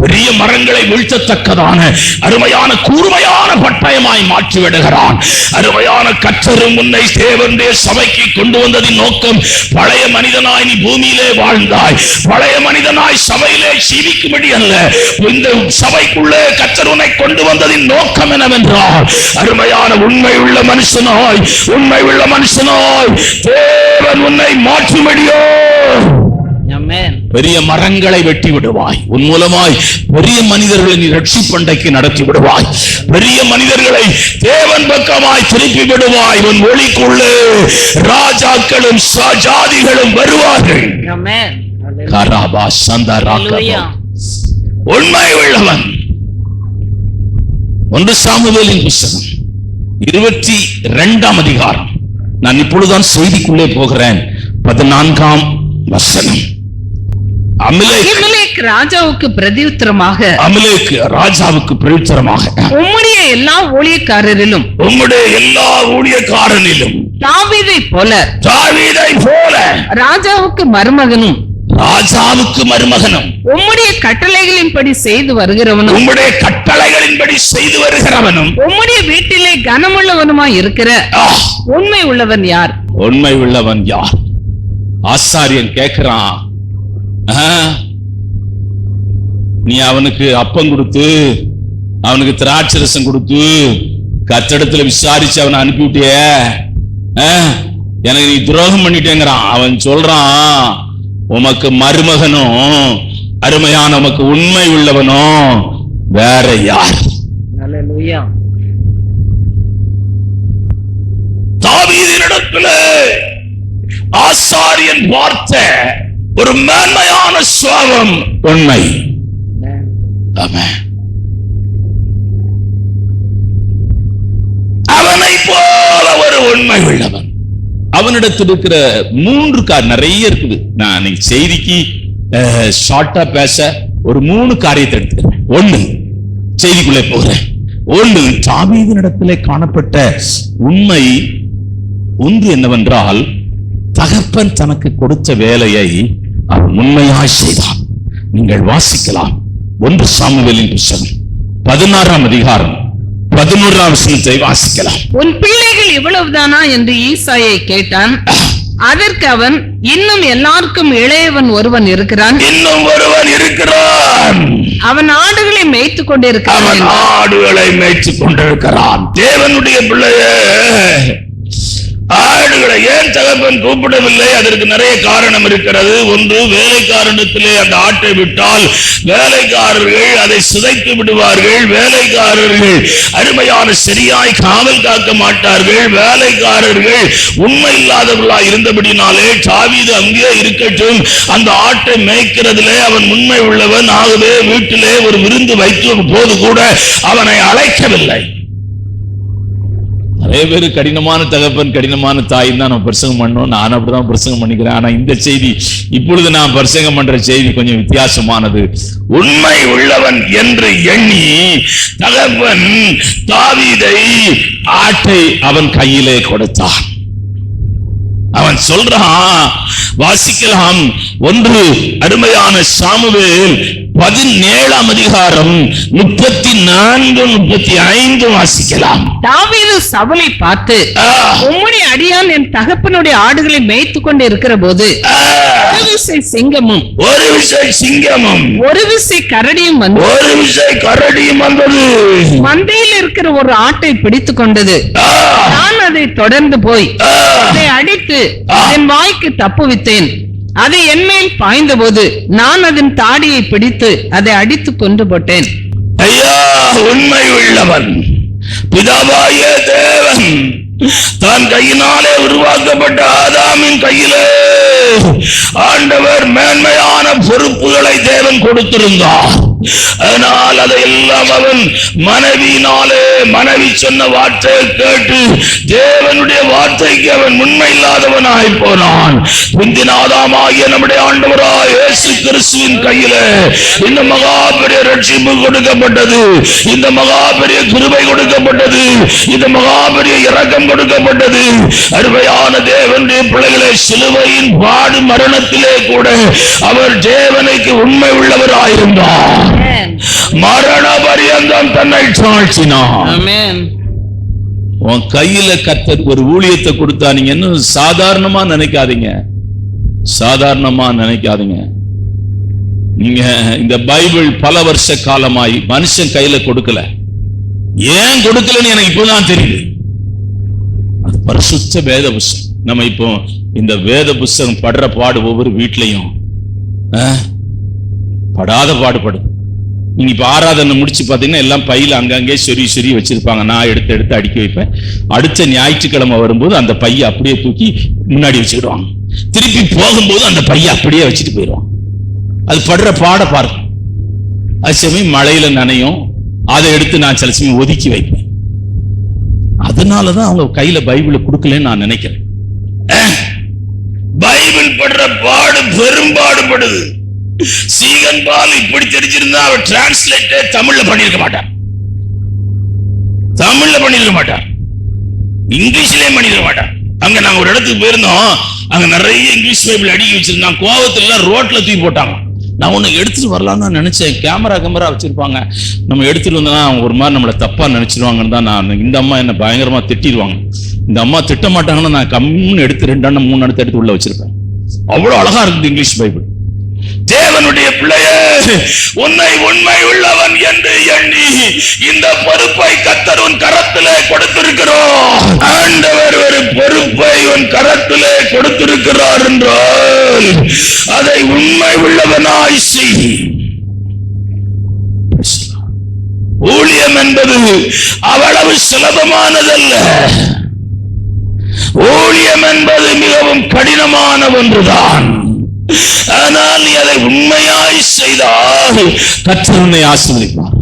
பெரிய மரங்களை வீழ்த்தத்தக்கதான அருமையான கூர்மையான பட்டயமாய் மாற்றி விடுகிறான். அருமையான கர்த்தரும் உன்னை தேவனுடைய சபைக்கு கொண்டு வந்ததின் நோக்கம், பழைய மனிதனாய் நீ பூமியிலே வாழ்ந்தாய், பழைய மனிதனாய் சபையிலே ஜீவிக்கும்படி அல்ல. இந்த சபைக்குள்ளே கர்த்தர் உன்னை கொண்டு வந்ததின் நோக்கம் என்னவென்றால், அருமையான உண்மை உள்ள மனுஷனாய், உண்மை உள்ள மனுஷனாய் தேவன் உன்னை மாற்றும்படியோ பெரிய மரங்களை வெட்டி விடுவாய். உன் மூலமாய் பெரிய மனிதர்களை நீ ரட்சிப்பண்டைக்கு நடத்தி விடுவாய். பெரிய மனிதர்களை தேவன் பக்கமாய் திருப்பி விடுவாய். உன் ஒளிக்குள்ளே ராஜாக்களும் ஜாதிகளும் வருவார்கள். உண்மை உள்ளவன். 1 சாமுவேலின் புத்தகம் 22ஆம் அதிகாரம். நான் இப்பொழுதுதான் செய்திக்குள்ளே போகிறேன். 14ஆம் வசனம். அபிமெலேக் ராஜாவுக்கு பிரதியுத்தரமாக, அபிமெலேக் ராஜாவுக்கு பிரதியுத்தரமாக, உம்முடைய எல்லா ஊழியக்காரரிலும் தாவீதை போல ராஜாவுக்கு மருமகனும் உம்முடைய கட்டளைகளின்படி செய்து வருகிறவனும் உம்முடைய வீட்டிலே கனமுள்ளவனுமாய் இருக்கிற உண்மை உள்ளவன் யார்? உண்மை உள்ளவன் யார்? ஆசாரியன் கேட்கிறான், நீ அவனுக்கு அப்பம் கொடுத்து, அவனுக்கு திராட்சை ரசம் கொடுத்து, கத்தடத்துல விசாரிச்சு அவனை அனுப்பிவிட்டிய, எனக்கு நீ துரோகம் பண்ணிட்டேங்கிறான். அவன் சொல்றான், உமக்கு மருமகனும் அருமையான உமக்கு உண்மை உள்ளவனும் வேற யார்? அல்லேலூயா. தாவீதினிடத்துல ஆசாரியன் பார்த்த ஒரு மேன்மையான சுவாபம் உண்மை. அவனை போல ஒரு உண்மை உள்ளவன். அவனிடத்தில் இருக்கிற 3 நிறைய இருக்குது. நான் செய்திக்கு ஷார்ட்டா பேச ஒரு 3 காரியத்தை எடுத்துக்கிறேன். 1, செய்திக்குள்ளே போகிறேன். 1, தாவீதினிடத்திலே காணப்பட்ட உண்மை ஒன்று என்னவென்றால், தகப்பன் தனக்கு கொடுத்த வேலையை அவன் உண்மையாய் செய்தான். நீங்கள் வாசிக்கலாம் 1 சாமுவேலின் புத்தகம் 16ஆம் அதிகாரம் 11ஆம் வசனத்தை வாசிக்கலாம். உன் பிள்ளைகள் இவ்வளவுதானா என்று ஈசாயை கேட்டான். அதற்கு அவன், இன்னும் எல்லாருக்கும் இளையவன் ஒருவன் இருக்கிறான், அவன் ஆடுகளை மேய்த்துக் கொண்டிருக்கிறான். தேவனுடைய பிள்ளையே, ஆடுகளை ஏன் தகப்பன் கூப்பிடவில்லை? அதற்கு நிறைய காரணம் இருக்கிறது. 1, வேலைக்காரனத்திலே அந்த ஆட்டை விட்டால் வேலைக்காரர்கள் அதை சிதைத்து விடுவார்கள். வேலைக்காரர்கள் அருமையான சரியாய் காவல் காக்க மாட்டார்கள். வேலைக்காரர்கள் உண்மை இல்லாதவர்களாய் இருந்தபடினாலே தாவீது அங்கே இருக்கட்டும், அந்த ஆட்டை மேய்க்கிறதிலே அவன் உண்மை உள்ளவன். ஆகவே வீட்டிலே ஒரு விருந்து வைத்த போது கூட அவனை அழைக்கவில்லை. நிறைய பேர் கடினமான தகப்பன் கடினமான தாய் தான் நம்ம பிரசங்கம் பண்ணோம். நான் அப்படிதான் பிரசங்கம் பண்ணிக்கிறேன். ஆனா இந்த செய்தி, இப்பொழுது நான் பிரசங்கம் பண்ற செய்தி கொஞ்சம் வித்தியாசமானது. உண்மை உள்ளவன் என்று எண்ணி தகப்பன் தாவீதை ஆட்டை அவன் கையிலே கொடுத்தான். அவன் சொல்றான், வாசிக்கலாம் 1 அருமையான சாமுவேல் 17ஆம் அதிகாரம் 34, 35 வாசிக்கலாம். தாவீது சவுலை பார்த்து, உம்முடைய அடியான் என் தகப்பனுடைய ஆடுகளை மேய்த்துக் கொண்டு இருக்கிற போது ஒரு விசை சிங்கமும் ஒரு விசை கரடியும் வந்தது. மந்தையில் இருக்கிற ஒரு ஆட்டை பிடித்துக் கொண்டது. நான் அதை தொடர்ந்து போய் அதை அடித்து என் வாய்க்கு தப்புவித்தேன். அது என்மேல் பாய்ந்த போது நான் அதன் தாடியை பிடித்து அதை அடித்து கொண்டு போட்டேன். ஐயா, உண்மை உள்ளவன் பிதாவாகிய தேவன் தான் கையினாலே உருவாக்கப்பட்ட ஆதாமின் கையிலே ஆண்டவர் மேன்மையான பொறுப்புகளை தேவன் கொடுத்திருந்தார். அதனால் அதையெல்லாம் அவன் மனைவியினாலே, மனைவி சொன்ன வார்த்தையை கேட்டு தேவனுடைய வார்த்தைக்கு அவன் உண்மை இல்லாதவனாய் போனான். பிந்தினாதாமாகிய நம்முடைய ஆண்டவராய் இயேசு கிறிஸ்துவின் கையிலே இந்த மகா பெரிய ரட்சிப்பு கொடுக்கப்பட்டது, இந்த மகா பெரிய கிருபை கொடுக்கப்பட்டது, இந்த மகா பெரிய இரக்கம் கொடுக்கப்பட்டது. அருமையான தேவனுடைய பிள்ளைகளே, சிலுவையின் பாடு மரணத்திலே கூட அவர் தேவனுக்கு உண்மை உள்ளவராயிருந்தார். மரண பரியந்தம் தன்னை சாட்சினார். உன் கையில கர்த்தர் ஒரு ஊழியத்தை கொடுத்தா நீங்க என்ன சாதாரணமா நினைக்காதீங்க, சாதாரணமா நினைக்காதீங்க. நீங்க இந்த பைபிள் பல வருஷ காலமாய் மனுஷன் கையில கொடுக்கல. ஏன் கொடுக்கலன்னு எனக்கு இப்பதான் தெரியுது. அது பரிசுத்த வேத புஸ்தகம். நம்ம இப்போ இந்த வேத புஸ்தகம் படுற பாடு ஒவ்வொரு வீட்லையும் படாத பாடுபடும். நீங்க இப்ப ஆராதனை முடிச்சு பாத்தீங்கன்னா எல்லாம் பையில அங்கங்கே சொறி வச்சிருப்பாங்க. நான் எடுத்து அடுக்கி வைப்பேன். அடுத்த ஞாயிற்றுக்கிழமை வரும்போது அந்த பையை அப்படியே தூக்கி முன்னாடி வச்சுக்கிடுவாங்க. திருப்பி போகும்போது அந்த பையை அப்படியே வச்சுட்டு போயிடுவாங்க. அது படுற பாட பாருங்க. அது சமயம் மழையில நனையும். அதை எடுத்து நான் சில சமயம் ஒதுக்கி வைப்பேன். அது அதனாலதான் அவங்க கையில பைபிளை கொடுக்கலன்னு நான் நினைக்கிறேன். பைபிள் படுற பாடு பெரும்பாடுபடுது. சீகன் பால் இப்படி தெரிஞ்சிருந்தா அவர் டிரான்ஸ்லேட்டே தமிழ்ல பண்ணிருக்க மாட்டார், இங்கிலீஷ்லயே பண்ணிருக்க மாட்டார். அங்க நாங்க ஒரு இடத்துக்கு போயிருந்தோம், அங்க நிறைய இங்கிலீஷ் பைபிள் அடுக்கி வச்சிருந்தாங்க. கோவத்துல ரோட்ல தூக்கி போட்டாங்க. நான் ஒண்ணு எடுத்துட்டு வரலாம்னு நினைச்சேன். கேமரா வச்சிருப்பாங்க, நம்ம எடுத்துட்டு வந்தா ஒரு மாதிரி நம்மளை தப்பா நினைச்சிருவாங்கன்னு தான் நான். இந்த அம்மா என்ன பயங்கரமா திட்டிடுவாங்க. இந்த அம்மா திட்ட மாட்டாங்கன்னா நான் கம்முன்னு எடுத்து 2 3 எடுத்து உள்ள வச்சிருப்பேன். அவ்வளவு அழகா இருக்குது இங்கிலீஷ் பைபிள். தேவனுடைய பிள்ளையே, உன்னை உண்மை உள்ளவன் என்று எண்ணி இந்த பொறுப்பை கர்த்தர் உன் கரத்திலே கொடுத்திருக்கிறார். ஆண்டவர் ஒரு பொறுப்பை உன் கரத்திலே கொடுத்திருக்கிறார் என்றால் அதை உண்மை உள்ளவனாய் செய். ஊழியம் என்பது அவ்வளவு சுலபமானதல்ல. ஊழியம் என்பது மிகவும் கடினமான ஒன்றுதான். ஆனால் நீ அதை உண்மையாய் செய்தால் கர்த்தர் உன்னை ஆசீர்வதிப்பார்.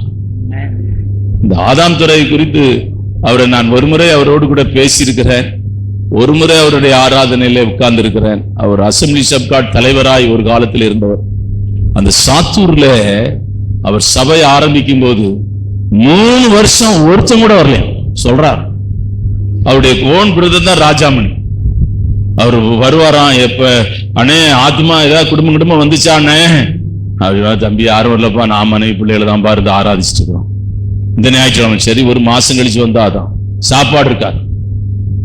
இந்த ஆதாம் துறை குறித்து அவரை நான் ஒருமுறை அவரோடு கூட பேசியிருக்கிறேன். ஒருமுறை அவருடைய ஆராதனையில உட்கார்ந்து இருக்கிறேன். அவர் அசம்பிளிஸ் ஆஃப் காட் தலைவராய் ஒரு காலத்தில் இருந்தவர். அந்த சாத்தூர்ல அவர் சபை ஆரம்பிக்கும் போது 3 வருஷம் ஒருத்தம் கூட வரல சொல்றார். அவருடைய ஓன் பிரதர் தான் ராஜாமணி. அவர் வருவாராம், எப்ப அண்ணே ஆத்மா ஏதாவது குடும்பம் வந்துச்சா அண்ணே? அப்படின்னா தம்பி யாரும் வரலப்பா, நான் மனைவி பிள்ளைகளை தான் பாரு ஆராதிச்சுட்டு இருக்கிறோம். இந்த ஞாயிற்றுக்கிழமை சரி, ஒரு மாசம் கழிச்சு வந்தாதான் சாப்பாடு இருக்காரு.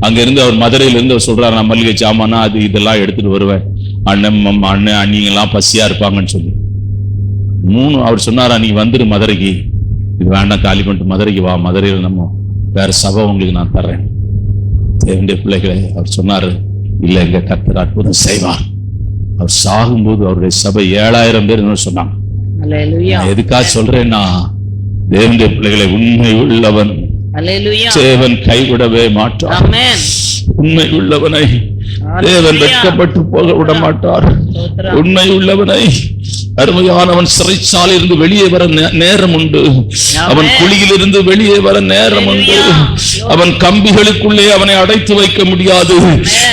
அங்க இருந்து அவர் மதுரையில இருந்து அவர் சொல்றாரு, நான் மல்லிகை சாமானா அது இதெல்லாம் எடுத்துட்டு வருவேன், அண்ணன் அண்ணிங்கெல்லாம் பசியா இருப்பாங்கன்னு சொல்லி. 3 அவர் சொன்னாரா, நீ வந்துரு மதுரைக்கு, இது வேண்டாம் காலி பண்ணிட்டு மதுரைக்கு வா, மதுரையில் நம்ம வேற சபை உங்களுக்கு நான் தர்றேன். தேவனுடைய பிள்ளைகளை அவர் சொன்னாரு, இல்ல எங்க கர்த்தர் அற்புதம் செய்வார். அவர் சாகும்போது அவருடைய சபை 7000 பேர் சொன்னாங்க. எதுக்காக சொல்றேன்னா, தேவனுடைய பிள்ளைகளை உண்மை உள்ளவன் தேவன் கைவிடவே மாட்டார். உண்மை உள்ளவனை தேவன் வெட்கப்பட்டு போக விட மாட்டார். உண்மை உள்ளவனை அருமையானவன் சிறைச்சாலையில் இருந்து வெளியே வர நேரம் உண்டு. அவன் குழியிலிருந்து வெளியே வர நேரம் உண்டு. அவன் கம்பிகளுக்குள்ளே அவனை அடைத்து வைக்க முடியாது.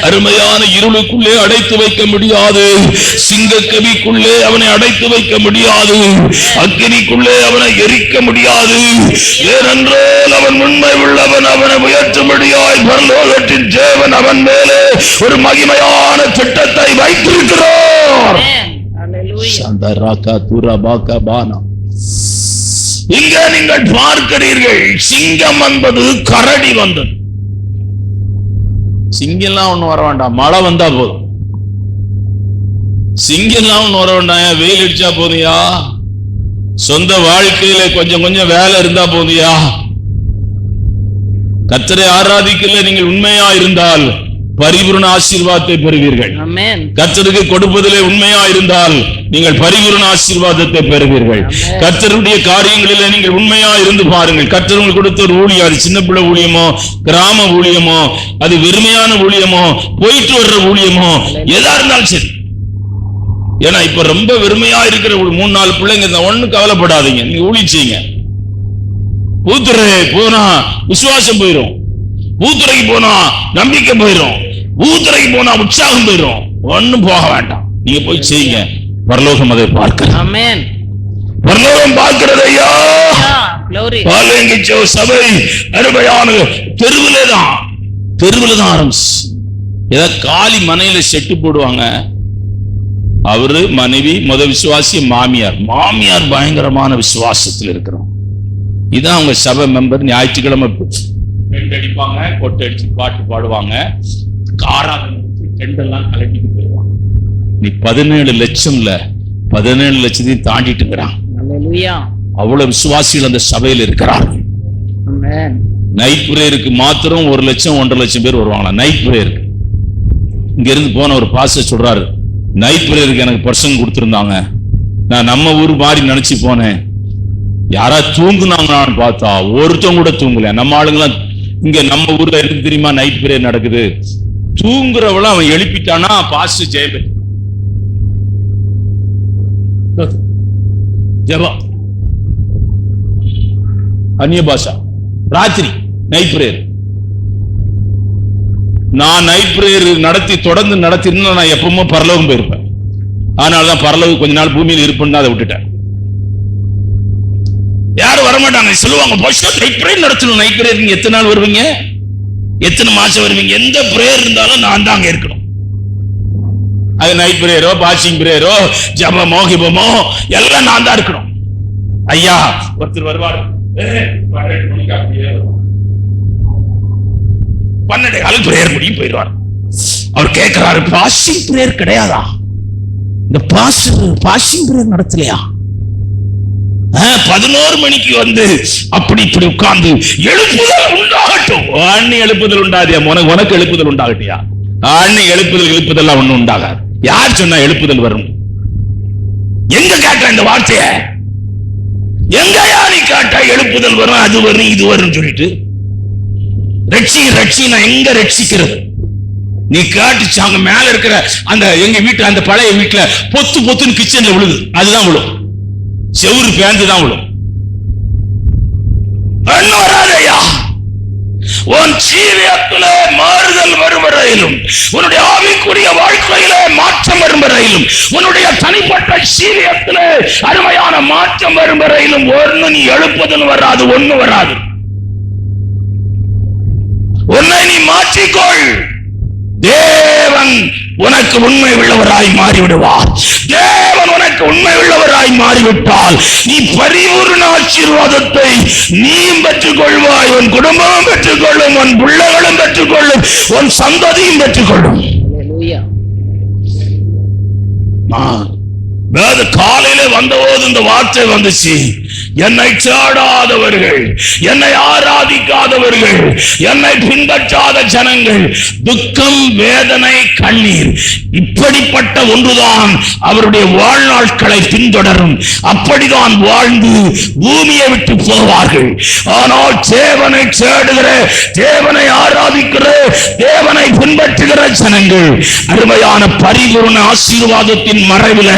அருமையான இருளுக்குள்ளே அடைத்து வைக்க முடியாது. சிங்கக்கவிக்குள்ளே அவனை அடைத்து வைக்க முடியாது. அக்கினிக்குள்ளே அவனை எரிக்க முடியாது. ஏனென்றால் அவன் உண்மை உள்ளவன். அவனை உயர்த்தும்படியாய் பரலோகத்தின் தேவன் அவன் மேலே ஒரு மகிமையான திட்டத்தை வைத்திருக்கிறார். இங்க நீங்கள் பார்க்கிறீர்கள், சிங்கம் என்பது கரடி வந்தது. சிங்கம்லாம் ஒண்ணு வர வேண்டாம், மழை வந்தா போதும். சிங்கம்லாம் ஒண்ணு வர வேண்டாம், வெயில் அடிச்சா போதியா, சொந்த வாழ்க்கையில கொஞ்சம் கொஞ்சம் வேலை இருந்தா போதியா. கர்த்தரை ஆராதிக்கல நீங்கள் உண்மையா இருந்தால் பரிபூரண ஆசீர்வாதத்தை பெறுவீர்கள். கர்த்தருக்கு கொடுப்பதிலே உண்மையா இருந்தால் நீங்கள் பரிபூரண ஆசீர்வாதத்தை பெறுவீர்கள். கர்த்தருடைய காரியங்களிலே நீங்கள் உண்மையா இருந்து பாருங்கள். கர்த்தர் உங்களுக்கு கொடுத்த ஒரு ஊழியம், அது சின்ன பிள்ளை ஊழியமோ, கிராம ஊழியமோ, அது வெறுமையான ஊழியமோ, போயிட்டு வர்ற ஊழியமோ, எதா இருந்தாலும் சரி. ஏன்னா இப்ப ரொம்ப வெறுமையா இருக்கிற 3-4 பிள்ளைங்க, ஒண்ணு கவலைப்படாதீங்க, நீங்க ஊழியம் செய்யுங்க. பூத்துறை போனா விசுவாசம் போயிடும், பூத்துறைக்கு போனா நம்பிக்கை போயிடும், பூத்துறைக்கு போனா உற்சாகம் போயிடும். ஒண்ணும் போக வேண்டாம், நீங்க போய் செய்யுங்க. பரலோகம் அதை பார்க்கிறது. ஆமென். பரலோகம் பார்க்கிறது. ஐயா பாலங்கிச்சோ சபை அருமையான தெருவிலே தான் ஆரம்பிச்சு. ஏதாவது காலி மனையில செட்டு போடுவாங்க. அவரு மனைவி விசுவாசி, மாமியார் பயங்கரமான விசுவாசத்தில் இருக்கிறோம். இதான் அவங்க சபை மெம்பர். ஞாயிற்றுக்கிழமை அடிப்பாங்க, கொட்டை அடிச்சு பாட்டு பாடுவாங்க, டெண்டெல்லாம் கலட்டிட்டு போயிடுவாங்க. நீ 17 லட்சம்ல 17 லட்சத்தையும் தாண்டிட்டுங்கிறான். அவ்வளவு விசுவாசிகள் அந்த சபையில் இருக்கிறார்கள். நைட் பிரேயருக்கு மாத்திரம் 1 லட்சம் 1.5 லட்சம் பேர் வருவாங்களா நைட் பிரேயருக்கு. இங்க இருந்து போன ஒரு பாஸ்டர் சொல்றாரு, நைட் பிரேயருக்கு எனக்கு பர்சன் கொடுத்திருந்தாங்க, நான் நம்ம ஊர் மாதிரி நினைச்சு போனேன், யாரா தூங்குனாங்கன்னு பார்த்தா ஒருத்தவங்க கூட தூங்கல. நம்ம ஆளுங்களாம் இங்க நம்ம ஊர்ல இருக்கு தெரியுமா, நைட் பிரேயர் நடக்குது, தூங்குறவள அவன் எழுப்பிட்டானா பாஸ்டர் ஜெயபதி ஜபா அந்நிய பாஷா ராத்திரி நைட் பிரேயர். நான் நைட் பிரேயர் தொடர்ந்து நடத்திருந்தா நான் எப்பவுமே பரலோகம் போயிருப்பேன். அதனாலதான் பரலோகம் கொஞ்ச நாள் பூமியில் இருப்பேன்னு அதை விட்டுட்டேன். யாரும் வரமாட்டாங்க, சொல்லுவாங்க நைட் பிரேயர் நடத்தணும். நைட் பிரேயர் நீங்க எத்தனை நாள் வருவீங்க, எத்தனை மாசம் வருவீங்க? எந்த பிரேயர் இருந்தாலும் நான் தான் அங்க இருக்கணும். அது நைட் பிரேயரோ பாசிங் பிரேயரோ ஜபமோ கிபமோ எல்லாம் நான் தான் இருக்கணும். ஐயா ஒருத்தர் வருவாரு 12 பிரேயர் முடியும் போயிடுவார். அவர் கேட்கிறாரு, பாசிங் பிரேயர் கிடையாதா? இந்த பாசிங் பிரேயர் நடத்தலையா? 11 மணிக்கு வந்து அப்படி இப்படி உட்கார்ந்து எழுப்புதல் உண்டாகட்டும். அண்ணி எழுப்புதல் உண்டாதியா? உனக்கு எழுப்புதல் உண்டாகட்டியா? அண்ணி எழுப்புதல் ஒண்ணு உண்டாகாது. யார் சொன்னா எழுப்புதல் வரும்? எங்க கேட்ட இந்த வார்த்தைய? எங்க யாரி கேட்டா எழுப்புதல் வரும், அது வரும், இது வரும் சொல்லிட்டு ரட்சி நான் எங்க ரட்சிக்கிறது? நீ காட்டுச்சு அவங்க மேல இருக்கிற அந்த எங்க வீட்டுல அந்த பழைய வீட்டுல பொத்துன்னு கிச்சன்ல விழுது, அதுதான் விழும். செவுரு பேந்து தான் விழும். வராதையா உன் ஜீவியத்திலே மாறுதல் வரும் வரையிலும், உன்னுடைய ஆவிக்குரிய வாழ்க்கையிலே மாற்றம் வரும் வரையிலும், உன்னுடைய தனிப்பட்ட ஜீவியத்திலே அருமையான மாற்றம் வரும் வரையிலும் ஒன்னு நீ எழுப்புதல் வராது, ஒண்ணு வராது. உன்னை நீ மாற்றிக்கொள். தேவன் உனக்கு உண்மை உள்ளவராய் மாறிவிடுவார். தேவன் உனக்கு உண்மை உள்ளவராய் மாறிவிட்டால் நீ பரிபூர்ண ஆசீர்வாதத்தை நீயும் பெற்றுக் கொள்வாய். உன் குடும்பமும் பெற்றுக்கொள்ளும், உன் பிள்ளைகளும் பெற்றுக்கொள்ளும், உன் சந்ததியும் பெற்றுக்கொள்ளும். காலையில வந்தபோது இந்த வார்த்தை வந்துச்சு, என்னை தேடாதவர்கள், என்னை ஆராதிக்காதவர்கள், என்னை பின்பற்றாத ஜனங்கள், துக்கம் வேதனை கண்ணீர் இப்படிப்பட்ட ஒன்றுதான் அவருடைய வாழ்நாட்களை பின்தொடரும். அப்படிதான் வாழ்ந்து பூமியை விட்டு போவார்கள். ஆனால் தேவனை தேடுகிற, தேவனை ஆராதிக்கிற, தேவனை பின்பற்றுகிற ஜனங்கள் அருமையான பரிபூர்ண ஆசீர்வாதத்தின் மறைவில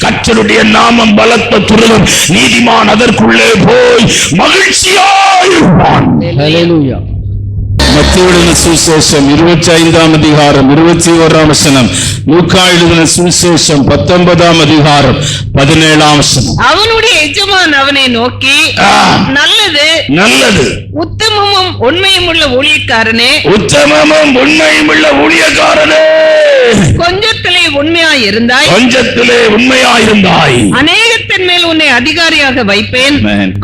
கர்த்தருடைய நாமம் பலத்த துருவம், நீதிமான் அதற்குள்ளே போய் மகிழ்ச்சியாயிருப்பான். ஹல்லேலூயா. மத்தேயு எழுதின சுவிசேஷம் 25ஆம் அதிகாரம் 21ஆம் வசனம், லூக்கா எழுதின சுவிசேஷம் 19ஆம் அதிகாரம் 17ஆம் வசனம். அவனுடைய எஜமான் அவனை நோக்கி, நல்லது உத்தமமும் உண்மையும் உள்ள ஊழியக்காரனே, உத்தமமும் உண்மையும் உள்ள ஊழியக்காரனே, கொஞ்சத்திலே உண்மையாயிருந்தாய், அநேகத்தின் மேல் உன்னை அதிகாரியாக வைப்பேன்.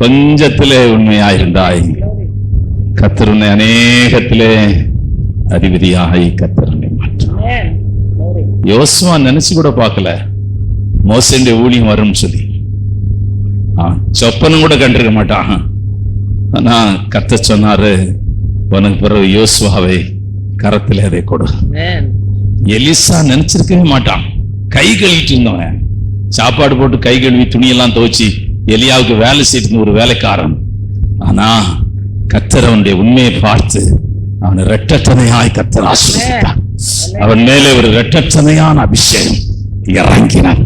கொஞ்சத்திலே உண்மையாயிருந்தாய், கர்த்தர் உன்னை அநேகத்திலே அதிபதியாகி கர்த்தர் உன்னை மாற்றார். யோசுவா நினைச்சு கூட பார்க்கல மோசேயுடைய ஊழியம் வரும்னு சொல்லி. சொப்பனும் கூட கண்டிருக்க மாட்டான். ஆனா கர்த்தர் சொன்னாரு, உனக்கு பிறகு யோசுவாவை கரத்திலே அதை கொடு. எலிசா நினைச்சிருக்கவே மாட்டான். கை கழுவிட்டு இருந்தவன், சாப்பாடு போட்டு கை கழுவி துணியெல்லாம் துவைச்சு எலியாவுக்கு வேலை செய்து ஒரு வேலைக்காரன். ஆனா கர்த்தர் அவனுடைய உண்மையை பார்த்து அவனை இரட்டத்தனையாய் கர்த்தர் ஆசீர்வதித்தார். அவன் மேலே ஒரு இரட்டத்தனையான அபிஷேகம் இறங்கினார்.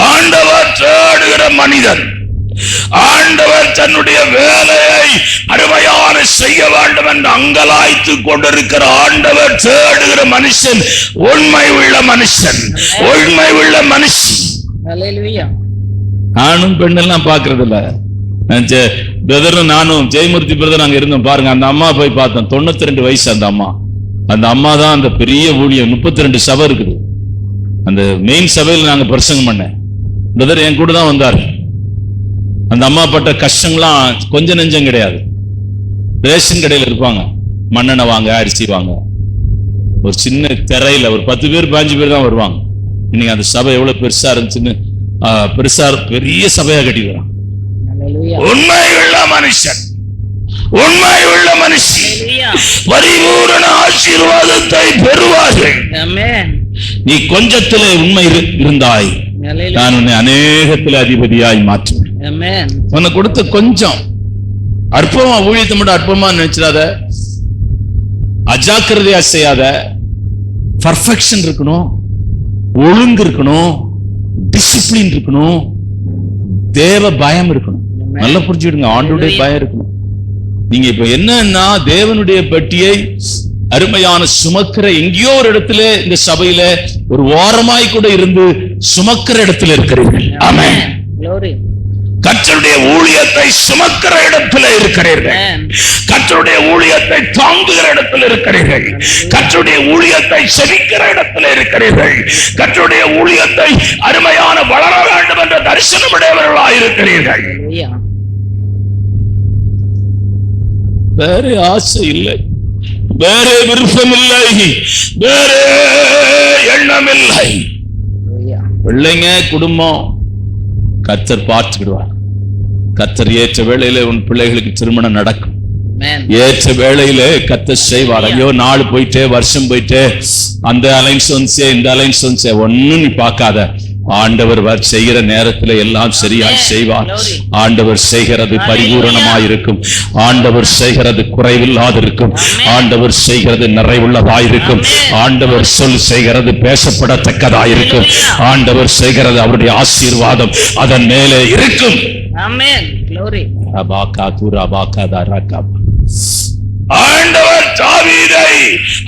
ஆண்டவர் தேடுகிற மனிதன், ஆண்டவர் தன்னுடைய வேலையை அருமையான செய்ய வேண்டும் என்று அங்கலாய்த்து கொண்டிருக்கிற ஆண்டவர் தேடுகிற மனுஷன் உண்மை உள்ள மனுஷன், உண்மை உள்ள மனுஷன். ஆணும் பெண்ணெல்லாம் பாக்குறது இல்ல. பிரதரும் நானும் ஜெயமூர்த்தி பிரதர் அங்க இருந்தோம் பாருங்க. அந்த அம்மா போய் பார்த்தோம். 92 வயசு அந்த அம்மா தான் அந்த பெரிய ஊழியம். 32 சபை இருக்குது. அந்த மெயின் சபையில் நாங்க பிரசங்கம் பண்ணேன். பிரதர் என் கூட தான் வந்தார். அந்த அம்மா பட்ட கஷ்டங்கள்லாம் கொஞ்சம் நெஞ்சம் கிடையாது. ரேஷன் கடையில் இருப்பாங்க, மண்ணெண்ணெய் வாங்க, அரிசி வாங்க, ஒரு சின்ன திரையில ஒரு 10 பேர் 15 பேர் தான் வருவாங்க. இன்னைக்கு அந்த சபை எவ்வளவு பெருசா இருந்துச்சுன்னு பெரிய சபையா கட்டிக்கிறான். உண்மையுள்ள மனுஷன், உண்மையுள்ள மனுஷன் பரிபூரண ஆசீர்வாதத்தை பெறுவார்கள். நீ கொஞ்சத்திலே உண்மை இருந்தாய், நான் உன்னை அநேகத்திலே அதிபதியாய் மாற்றுவேன். உனக்கு கொடுத்த கொஞ்சம் அற்பமா, ஊழியத்தை மட்டும் அற்பமா நினைச்சிடாத, அஜாக்கிரதையா செய்யாத. பர்ஃபெக்ஷன் இருக்கணும், ஒழுங்கு இருக்கணும், டிசிப்ளின் இருக்கணும், தேவ பயம் இருக்கணும். நல்லா புரிஞ்சுடுங்க, ஆண்டவருடைய பயம் இருக்கணும். நீங்க இப்ப என்னன்னா தேவனுடைய பெட்டியை அருமையான சுமக்கிற எங்கேயோ ஒரு இடத்துல இந்த சபையில ஒரு ஓரமாய் கூட இருந்து சுமக்கிற இடத்துல இருக்கிறீர்கள். ஆமென். Glory. கர்த்தருடைய ஊழியத்தை சுமக்கிற இடத்துல இருக்கிறீர்கள். கர்த்தருடைய ஊழியத்தை தாங்குகிற இடத்துல இருக்கிறீர்கள். கர்த்தருடைய ஊழியத்தை செவிக்கிற இடத்துல இருக்கிறீர்கள். கர்த்தருடைய ஊழியத்தை அருமையான வளர வேண்டும் என்ற தரிசனமுடையவர்களாக இருக்கிறீர்கள். வேற ஆசை இல்லை, வேற விருப்பம் இல்லை, வேற எண்ணம் இல்லை. பிள்ளைங்க குடும்பம் கர்த்தர் பார்த்துக்கிடுவார். கர்த்தர் ஏற்ற வேளையில உன் பிள்ளைகளுக்கு திருமணம் நடக்கும். ஏற்ற வேளையில கர்த்தர் செய்வார். ஐயோ நாள் போயிட்டே வருஷம் போயிட்டே அந்த அலைன்ஸ் வந்துச்சே இந்த அலைன்ஸ் வந்துச்சே ஒன்னும் நீ பார்க்காத. ஆண்டவர் செய்கிற நேரத்தில் எல்லாம் சரியாய் செய்வார். ஆண்டவர் செய்கிறது பரிபூரணமாயிருக்கும். ஆண்டவர் செய்கிறது குறைவில்லாதிருக்கும். ஆண்டவர் செய்கிறது நிறைவுள்ளதாயிருக்கும். ஆண்டவர் சொல் செய்கிறது பேசப்படத்தக்கதாயிருக்கும். ஆண்டவர் செய்கிறது அவருடைய ஆசீர்வாதம் அதன் மேலே இருக்கும். ஆமென். Glory. அபாகா துரபாகா தரகா. ஆண்டவர் தாவீதை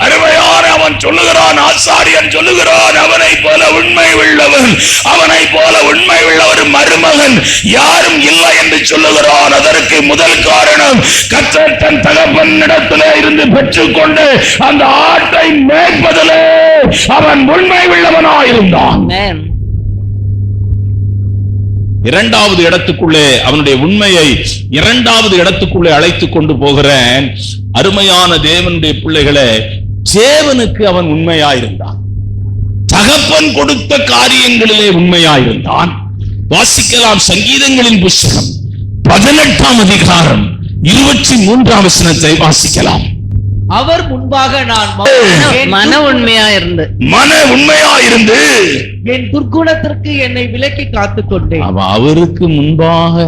அருமையான அவன் சொல்லுகிறான், ஆசாரியன் சொல்லுகிறான், அவனை போல உண்மை உள்ளவன், அவனை போல உண்மை உள்ள ஒரு மருமகன் யாரும் இல்லை என்று சொல்லுகிறான். அதற்கு முதல் காரணம் கர்த்தர் தன் தகப்பனிடத்திலே இருந்து பெற்றுக்கொண்டு அந்த ஆட்டை மேய்ப்பதிலே அவன் உண்மை உள்ளவனாயிருந்தான். இரண்டாவது இடத்துக்குள்ளே அவனுடைய உண்மையை இரண்டாவது இடத்துக்குள்ளே அழைத்து கொண்டு போகிறேன். அருமையான தேவனுடைய பிள்ளைகளே, தேவனுக்கு அவன் உண்மையாயிருந்தான். தகப்பன் கொடுத்த காரியங்களிலே உண்மையாயிருந்தான். வாசிக்கலாம் சங்கீதங்களின் புஸ்தகம் 18ஆம் அதிகாரம் 23ஆம் வசனத்தை வாசிக்கலாம். அவர் முன்பாக நான் மன உண்மையாயிருந்து என் துர்க்குணத்திற்கு என்னை விலக்கி காத்துக் கொண்டேன். அவருக்கு முன்பாக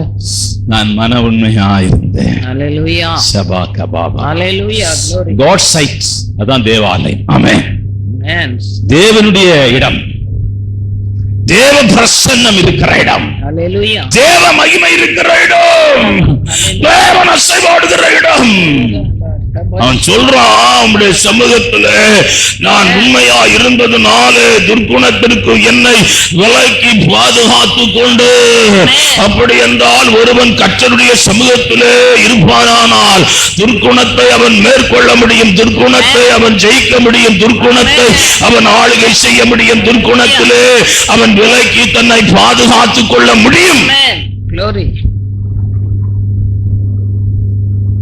நான் மன உண்மையாயிருந்தேன். Hallelujah. சபாக Baba. Hallelujah. Glory. God sight. அதான் தேவாலயம். ஆமென். Amen. தேவனுடைய இடம், தேவ பிரசன்னம் இருக்கிற இடம், Hallelujah. தேவ மகிமை இருக்கிற இடம், தேவன் அசைவாடுகிற இடம். அவன் சொல்றான், உம்முடைய சமூகத்துல நான் உண்மையா இருந்ததுனால துர்க்குணத்திற்கு என்னை விலக்கி பாதுகாத்து கொண்டு, அப்படி என்றால் ஒருவன் கர்த்தருடைய சமூகத்திலே இருப்பானால் துர்க்குணத்தை அவன் மேற்கொள்ள முடியும், துர்க்குணத்தை அவன் ஜெயிக்க முடியும், துர்க்குணத்தை அவன் ஆளுகை செய்ய முடியும், துர்க்குணத்திலே அவன் விலக்கி தன்னை பாதுகாத்துக் கொள்ள முடியும். Glory.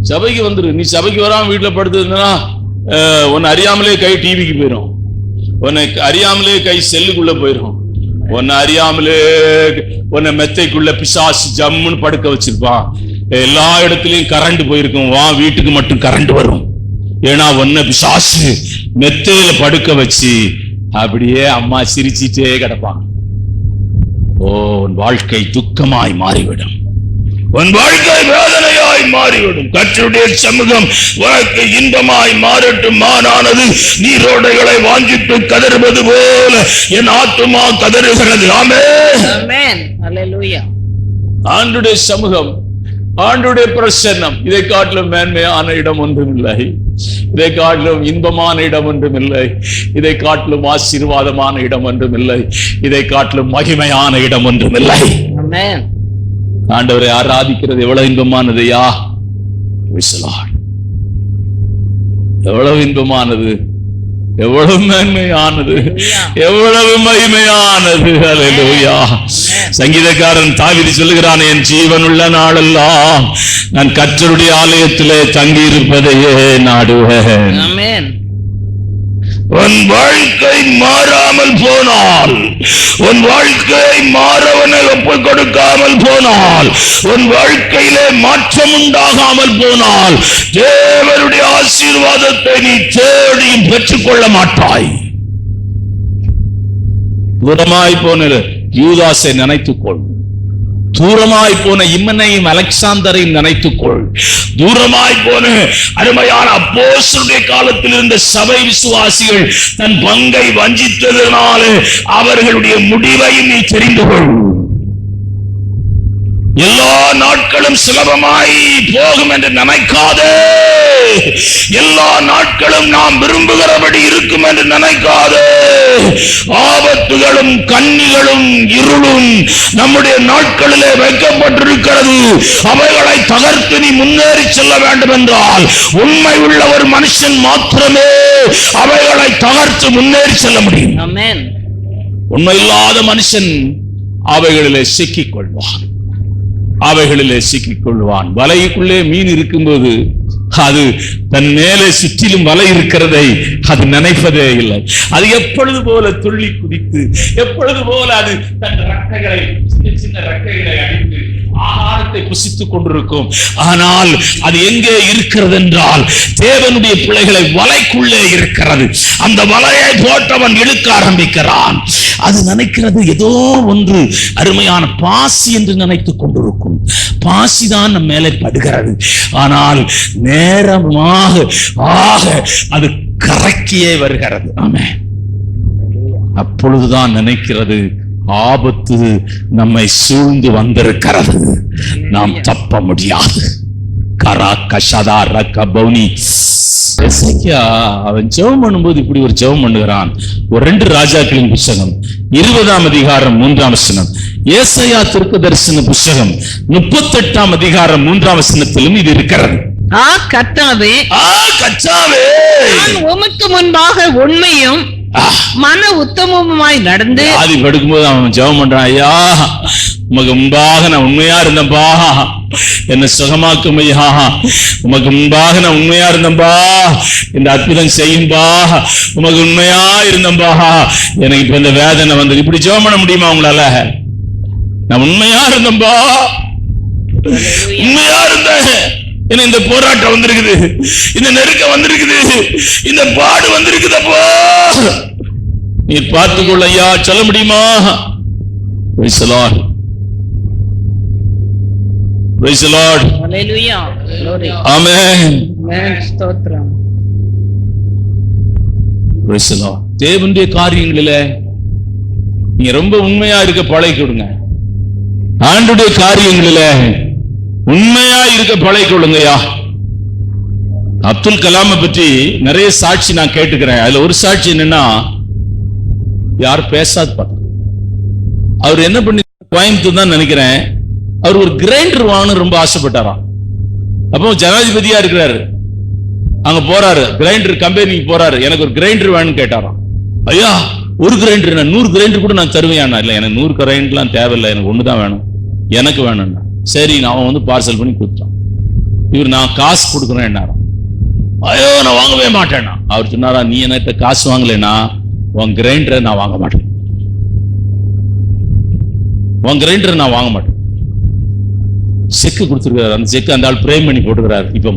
சபைக்கு வந்துரு. நீ சபைக்கு வராம வீட்டுல படுத்ததுன்னா உன்னை அறியாமலே கை டிவிக்கு போயிடும், உன்னை அறியாமலே கை செல்லுக்குள்ள போயிடும், உன்னை அறியாமலே உன்னை மெத்தைக்குள்ள பிசாசு ஜம்முன்னு படுக்க வச்சிருப்பான். எல்லா இடத்துலயும் கரண்ட் போயிருக்கும், வா வீட்டுக்கு மட்டும் கரண்ட் வரும். ஏன்னா உன்னை பிசாசு மெத்தையில படுக்க வச்சு அப்படியே அம்மா சிரிச்சிட்டே கிடப்பான். ஓ, உன் வாழ்க்கை துக்கமாய் மாறிவிடும், உன் வாழ்க்கை வேதனையாய் மாறிவிடும். கர்த்தருடைய சமூகம் உனக்கு இன்பமாய் மாறட்டும். மானானது நீரோடைகளை வாஞ்சித்து கதறுவது போல என் ஆத்துமா கதறுகிறது. ஆமென். Amen. Hallelujah. ஆண்டவருடைய சமூகம், ஆண்டவருடைய பிரசன்னம், இதை காட்டிலும் மேன்மையான இடம் ஒன்றும் இல்லை, இதை காட்டிலும் இன்பமான இடம் ஒன்றும் இல்லை, இதை காட்டிலும் ஆசீர்வாதமான இடம் ஒன்றும் இல்லை, இதை காட்டிலும் மகிமையான இடம் ஒன்றும் இல்லை. Amen. ஆண்டவரை ஆராதிக்கிறது எவ்வளவு இன்பமானதையா, எவ்வளவு இன்பமானது, எவ்வளவு மேன்மையானது, எவ்வளவு மகிமையானது. ஹல்லேலூயா. சங்கீதக்காரன் தாவீது சொல்லுகிறான், என் ஜீவன் உள்ள நாளெல்லாம் நான் கர்த்தருடைய ஆலயத்திலே தங்கி இருப்பதையே நாடுவேன். Amen. உன் வாழ்க்கை மாறாமல் போனால், உன் வாழ்க்கை மாறவனை ஒப்புக் கொடுக்காமல் போனால், உன் வாழ்க்கையிலே மாற்றம் உண்டாகாமல் போனால் தேவனுடைய ஆசீர்வாதத்தை நீ தேடியும் பெற்றுக்கொள்ள மாட்டாய். தூரமாய் போன யூதாசை நினைத்துக்கொள், தூரமாய் போன இம்மனையும் அலெக்சாந்தரையும் நினைத்துக்கொள், தூரமாய் போன அருமையான அப்போஸ்தலருடைய காலத்தில் இருந்த சபை விசுவாசிகள் தன் பங்கை வஞ்சித்ததனால அவர்களுடைய முடிவையும் நீ தெரிந்து கொள். எல்லா நாட்களும் சுலபமாய் போகும் என்று நினைக்காதே. எல்லா நாட்களும் நாம் விரும்புகிறபடி இருக்கும் என்று நினைக்காதே. ஆபத்துகளும் கண்ணிகளும் இருளும் நம்முடைய நாட்களிலே வைக்கப்பட்டிருக்கிறது. அவைகளை தகர்த்து நீ முன்னேறி செல்ல வேண்டும் என்றால் உண்மை உள்ள ஒரு மனுஷன் மாத்திரமே அவைகளை தகர்த்து முன்னேறி செல்ல முடியும். ஆமென். உண்மை இல்லாத மனுஷன் அவைகளிலே சிக்கிக் கொள்வான். அவைகளிலே சிக்கிக் கொள்வான். வலைக்குள்ளே மீன் இருக்கும்போது அது தன் மேலே சுற்றிலும் வலை இருக்கிறதை அது நினைப்பதே இல்லை. அது எப்பொழுது போல துள்ளி குதித்து, எப்பொழுது போல அது தன் ரெக்கைகளை, சின்ன சின்ன ரெக்கைகளை அடித்து ஆகாரத்தை புசித்துக் கொண்டிருக்கும். ஆனால் அது எங்கே இருக்கிறது என்றால் தேவனுடைய பிள்ளைகளை வலைக்குள்ளே இருக்கிறது. அந்த வலையை போட்டவன் இழுக்க ஆரம்பிக்கிறான். அது நினைக்கிறது ஏதோ ஒன்று அருமையான பாசி என்று நினைத்துக் கொண்டிருக்கும். பாசிதான் நம் மேலே படுகிறது. ஆனால் நேரமாக அது கரைக்கியே வருகிறது. ஆமென். அப்பொழுதுதான் நினைக்கிறது ஆபத்து நம்மை சூழ்ந்து வந்திருக்கிறது, நாம் தப்ப முடியாது. அவன் ஜெபம் பண்ணும்போது இப்படி ஒரு ஜெபம் பண்ணுகிறான். ஒரு 2 ராஜாக்களின் புத்தகம் 20ஆம் அதிகாரம் 3ஆம் வசனம், ஏசாயா தீர்க்கதரிசன புத்தகம் 38ஆம் அதிகாரம் 3ஆம் வசனத்திலும் இது இருக்கிறது. கர்த்தாவே, நான் உமக்கு முன்பாக உண்மையும் மன உத்தமமாய் நடந்து. ஆதி படுக்கும்போது அவன் ஜெபம் பண்றான், ஐயா உமக்கு முன்பாக நான் உண்மையா இருந்தேன்பா, என்ன சுகமாக்கும் ஐயா, உமக்கு முன்பாக நான் உண்மையா இருந்தேன்பா, இந்த அற்புதம் செய்யும்பா, உமக்கு உண்மையா இருந்தேன்பா, எனக்கு இப்ப இந்த வேதனை வந்து. இப்படி ஜெபம் பண்ண முடியுமா உங்களால? நான் உண்மையா இருந்தேன்பா, உண்மையா இருந்தேன், என்ன இந்த போராட்டம் வந்திருக்குது, இந்த நெருக்கம் வந்திருக்குது, இந்த பாடு வந்திருக்குதப்போ, நீ பார்த்துக்கொள்ள ஐயா, சொல்ல முடியுமா? Praise the Lord. Praise the Lord. Hallelujah. Glory. Amen. Amen. ஸ்தோத்திரம். Praise the Lord. தேவனுடைய காரியங்களிலே நீங்க ரொம்ப உண்மையா இருக்க பழகிக்கொடுங்க. ஆண்டவருடைய காரியங்களிலே உண்மையா இருக்க பழகிக்கொள்ளுங்கய்யா. அப்துல் கலாமை பற்றி நிறைய சாட்சி நான் கேட்டுக்கிறேன். அதுல ஒரு சாட்சி என்னன்னா, யாரும் பேசாது பார்த்து அவர் என்ன பண்ணி, கோயம்புத்தூர் தான் நினைக்கிறேன், அவர் ஒரு கிரைண்டர் வாங்கணும் ரொம்ப ஆசைப்பட்டாராம். அப்போ ஜனாதிபதியா இருக்கிறாரு, அங்க போறாரு, கிரைண்டர் கம்பெனிக்கு போறாரு, எனக்கு ஒரு கிரைண்டர் வேணும்னு கேட்டாராம். ஐயா ஒரு கிரைண்டர், 100 கிரைண்டர் கூட நான் தருவேன். இல்ல எனக்கு 100 கிரைண்டர்லாம் தேவையில்லை, எனக்கு ஒண்ணுதான் வேணும், எனக்கு வேணும்னா. சரி நான் வந்து பார்சல் பண்ணி கொடுத்தான். இவர் நான் காசு கொடுக்குறேன் என்னாராம். ஐயோ நான் வாங்கவே மாட்டேன்னா. அவர் சொன்னாரா, நீ என்கிட்ட காசு வாங்கலைன்னா உன் கிரைண்டரை நான் வாங்க மாட்டேன், உன் கிரைண்டரை நான் வாங்க மாட்டேன். செக்கு கொடுத்துருக்காரு. அந்த செக்கு அந்த ஆள் பிரேம் பண்ணி போட்டுக்கிறாரு. இப்போ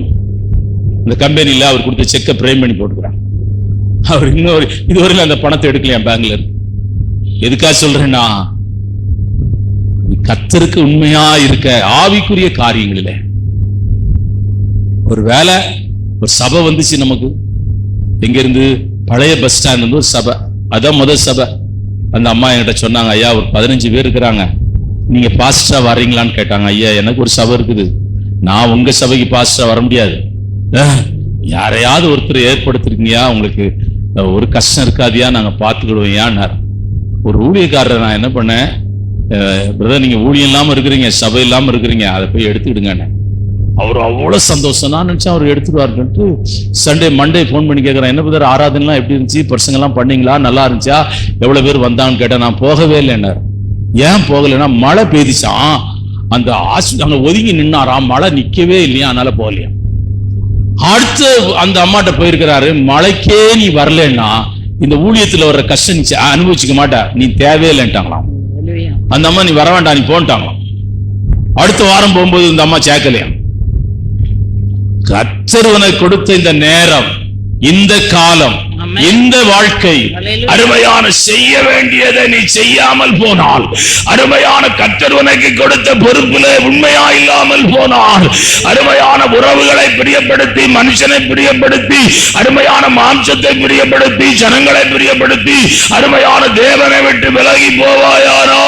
இந்த கம்பெனியில அவர் கொடுத்த செக்கை பிரேம் பண்ணி போட்டுக்கிறார். அவர் இன்னொரு இதுவரையில அந்த பணத்தை எடுக்கலையா பேங்க்ல இருக்கு. எதுக்காக சொல்றேன்னா, கர்த்தருக்கு உண்மையா இருக்க ஆவிக்குரிய காரியங்களிலே. ஒரு வேலை ஒரு சபை வந்துச்சு நமக்கு, எங்க இருந்து, பழைய பஸ் ஸ்டாண்ட் இருந்து ஒரு சபை, அதான் முதல் சபை. அந்த அம்மா என்கிட்ட சொன்னாங்க, ஐயா ஒரு 15 பேர் இருக்கிறாங்க, நீங்க பாஸ்டரா வர்றீங்களான்னு கேட்டாங்க. ஐயா எனக்கு ஒரு சபை இருக்குது, நான் உங்க சபைக்கு பாஸ்டரா வர முடியாது, யாரையாவது ஒருத்தர் ஏற்படுத்திருக்கீங்க, உங்களுக்கு ஒரு கஷ்டம் இருக்காதியா, நாங்க பார்த்துக்கிடுவோம் யான்னார். ஒரு ஊழியக்காரரை நான் என்ன பண்ணேன், பிரதர் நீங்க ஊழியம் இல்லாம இருக்கிறீங்க, சபை இல்லாம இருக்கிறீங்க, அதை போய் எடுத்துக்கிடுங்க. அவர் அவ்வளவு சந்தோஷம். நான் நினைச்சேன் அவர் எடுத்துருவாருன்ட்டு சண்டே மண்டே போன் பண்ணி கேட்கிறேன், என்ன பிரதர் ஆராதனைலாம் எப்படி இருந்துச்சு, பசங்க எல்லாம் பண்ணீங்களா, நல்லா இருந்துச்சா, எவ்வளவு பேர் வந்தான்னு கேட்டேன். நான் போகவே இல்லைன்னாரு. ஏன் போகலைன்னா மழை பெய்திச்சான், அந்த அங்க ஒதுங்கி நின்னாராம், மழை நிக்கவே இல்லையா, அதனால போகலையா. அடுத்து அந்த அம்மாட்ட போயிருக்கிறாரு, மழைக்கே நீ வரலன்னா இந்த ஊழியத்துல வர்ற கஷ்டம் நீ அனுபவிச்சுக்க மாட்டா, நீ தேவையில்லைன்ட்டாங்களாம். அந்த அம்மா நீ வர வேண்டாம் நீ போன்ட்டாங்களாம். அடுத்த வாரம் போகும்போது இந்த அம்மா சேர்க்கலையா. கர்த்தர் உனக்கு கொடுத்த இந்த நேரம், இந்த காலம், இந்த வாழ்க்கை, அருமையான செய்ய வேண்டியதை நீ செய்யாமல் போனால், அருமையான கர்த்தர் உனக்கு கொடுத்த பொறுப்பிலே உண்மையா இல்லாமல் போனால், அருமையான உறவுகளை பிரியப்படுத்தி, மனுஷனை பிரியப்படுத்தி, அருமையான மாம்சத்தை பிரியப்படுத்தி, ஜனங்களை பிரியப்படுத்தி, அருமையான தேவனை விட்டு விலகி போவாயாரோ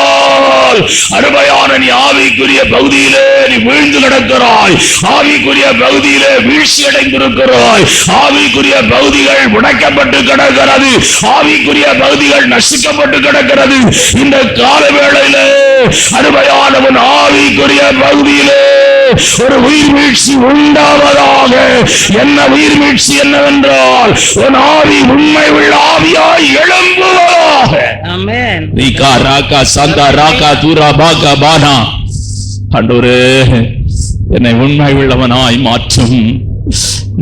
என்றால் அருமையான நீ ஆவிக்குரிய பகுதியிலே நீ வீழ்ந்து கிடக்கிறாய், ஆவிக்குரிய பகுதியிலே வீழ்ச்சி அடைந்திருக்கிறாய், ஆவிக்குரிய பகுதிகள் உடைக்கப்பட்டு கிடக்கிறது, ஆவிக்குரிய பகுதிகள் நசுக்கப்பட்டு கிடக்கிறது. இந்த கால வேளையிலே அருமையானவன் ஆவிக்குரிய பகுதியிலே ஒரு உயிர் வீழ்ச்சி உண்டாவதாக. என்ன உயிர் வீழ்ச்சி என்னவென்றால் உன் ஆவி உண்மை உள்ள ஆவியாய் எழும்புவதாக. ஆமென். ரீகா ராகா சந்தா ராகா தூரா பாகா பானா. ஆண்டவரே, என்னை உண்மை உள்ளவனாய் மாற்றும்.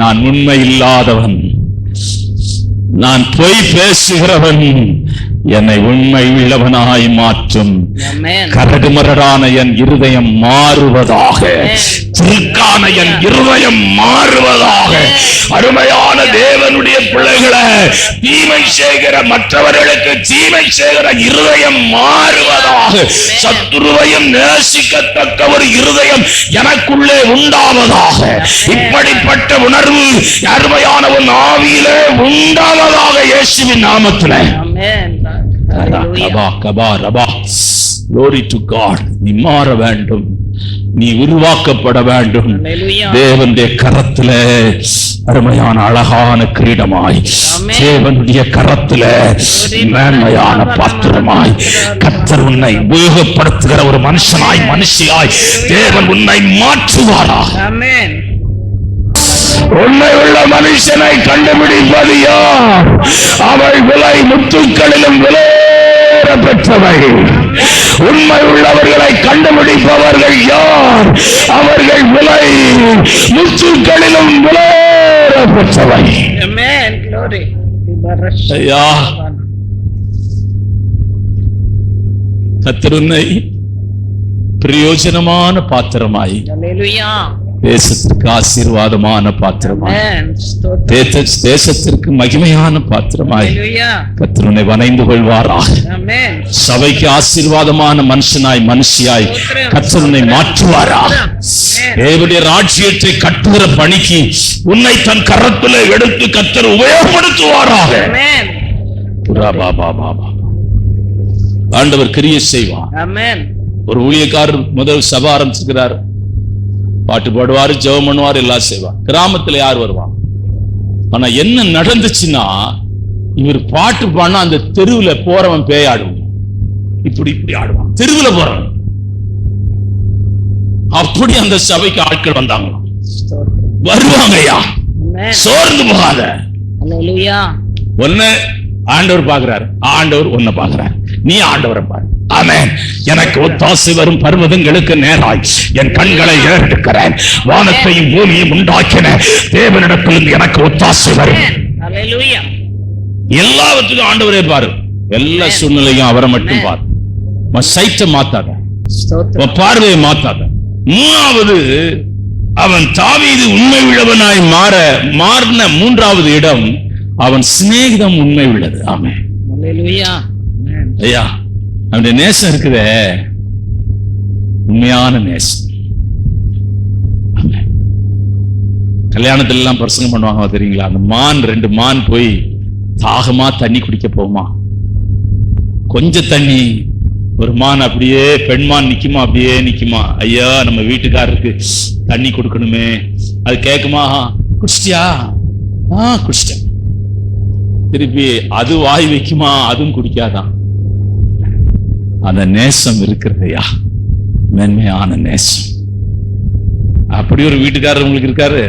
நான் உண்மை இல்லாதவன், நான் பொய் பேசுகிறவன், என்னை உண்மை உள்ளவனாய் மாற்றும். கரடுமுரடான என் இருதயம் மாறுவதாக, திருக்கான என் இருதயம் மாறுவதாக. அருமையான தேவனுடைய பிள்ளைகளை, தீமை செய்கிற மற்றவர்களுக்கு தீமை செய்கிற இருதயம் மாறுவதாக. சத்துருவையும் நேசிக்கத்தக்க ஒரு இருதயம் எனக்குள்ளே உண்டாவதாக. இப்படிப்பட்ட உணர்வு அருமையான ஒரு ஆவியிலே உண்டாவதாக இயேசுவின் நாமத்திலே. Glory to God. நீ மாற வேண்டும், நீ உருவாக்கப்பட வேண்டும். தேவனுடைய கரத்திலே அருமையான அழகான கிரீடமாய், தேவனுடைய கரத்திலே மேன்மையான பாத்திரமாய் கர்த்தர் உன்னை உபயோகப்படுத்துகிற ஒரு மனுஷனாய், மனுஷியாய் தேவன் உன்னை மாற்றுவாராக. ஆமென். உண்மை உள்ள மனுஷனை கண்டுபிடிப்பது யார்? அவள் விலை முத்துக்களிலும் விலையேற பெற்றவை. உண்மை உள்ளவர்களை கண்டுபிடிப்பவர்கள் யார்? அவர்கள் விலை முத்துக்களிலும் விலையேற பெற்றவை. ஐயா, கர்த்தர் உன்னை பிரயோஜனமான பாத்திரமாய், தேசத்திற்கு ஆசீர்வாதமான பாத்திரமாய், தேசத்திற்கு மகிமையான பாத்திரமாய் கர்த்தர் உன்னை வணைந்து கொள்வாராக. சபைக்கு ஆசீர்வாதமான மனுஷனாய், மனுஷியாய் கர்த்தர் உன்னை மாற்றுவாராக. தேவனுடைய ராஜ்யத்தை கட்டுகிற பணிக்கு உன்னை தன் கரத்திலே எடுத்து கர்த்தர் உபயோகப்படுத்துவாராக. ஆண்டவர் கிரியை செய்வார். ஒரு ஊழியக்காரர் முதல் சபை ஆரம்பிச்சிருக்கிறார். பாட்டு பாடுவாரு, ஜெபம் பண்ணுவார், எல்லாம் செய்வார். கிராமத்துல யார் வருவான்? ஆனா என்ன நடந்துச்சுன்னா, இவர் பாட்டு பாடினா அந்த தெருவுல போறவன் பேயாடுவான், இப்படி இப்படி ஆடுவான், தெருவுல போறவன். அப்படி அந்த சபைக்கு ஆட்கள் வந்தாங்க. வருவாங்கய்யா, சோர்ந்து போகாத. ஒன்னு ஆண்டவர் பாக்குறாரு, ஆண்டவர் உன்னை பாக்குறாரு, நீ ஆண்டவரை பாரு. ஆமென். எனக்கு ஒத்தாசை வரும் பர்வதங்களுக்கு நேராய் என் கண்களை ஏறெடுக்கிறேன். வானத்தையும் பூமியையும் உண்டாக்கின தேவனிடத்திலிருந்து எனக்கு ஒத்தாசை வரும். எல்லாவற்றுக்கும் ஆண்டவரே பாரு. எல்லா சூழ்நிலையும் அவரை மட்டும் பாரு. சைட்டை மாத்தாத, பார்வையை மாத்தாத. மூணாவது, அவன் தாவீது உண்மை உள்ளவனாய் மாறின மூன்றாவது இடம், அவன் சிநேகிதம் உண்மை உள்ளது. ஆமென். ஐயா, அவனுடைய நேசம் இருக்குதே, உண்மையான நேசம். கல்யாணத்துல எல்லாம் பிரசங்கம் பண்ணுவாங்க தெரியுங்களா? அந்த மான், 2 மான் போய் தாகமா தண்ணி குடிக்க போகுமா. கொஞ்சம் தண்ணி, ஒரு மான் அப்படியே, பெண்மான் நிக்குமா, அப்படியே நிக்குமா. ஐயா, நம்ம வீட்டுக்காரருக்கு தண்ணி கொடுக்கணுமே. அது கேக்குமா, குடிச்சிட்டியா? குடிச்சிட்டேன். திருப்பி அது வாய் வைக்குமா, அதுவும் குடிக்காதான். அந்த நேசம் இருக்கிறதையா, மென்மையான நேசம். அப்படி ஒரு வீட்டுக்காரர் உங்களுக்கு இருக்காரு,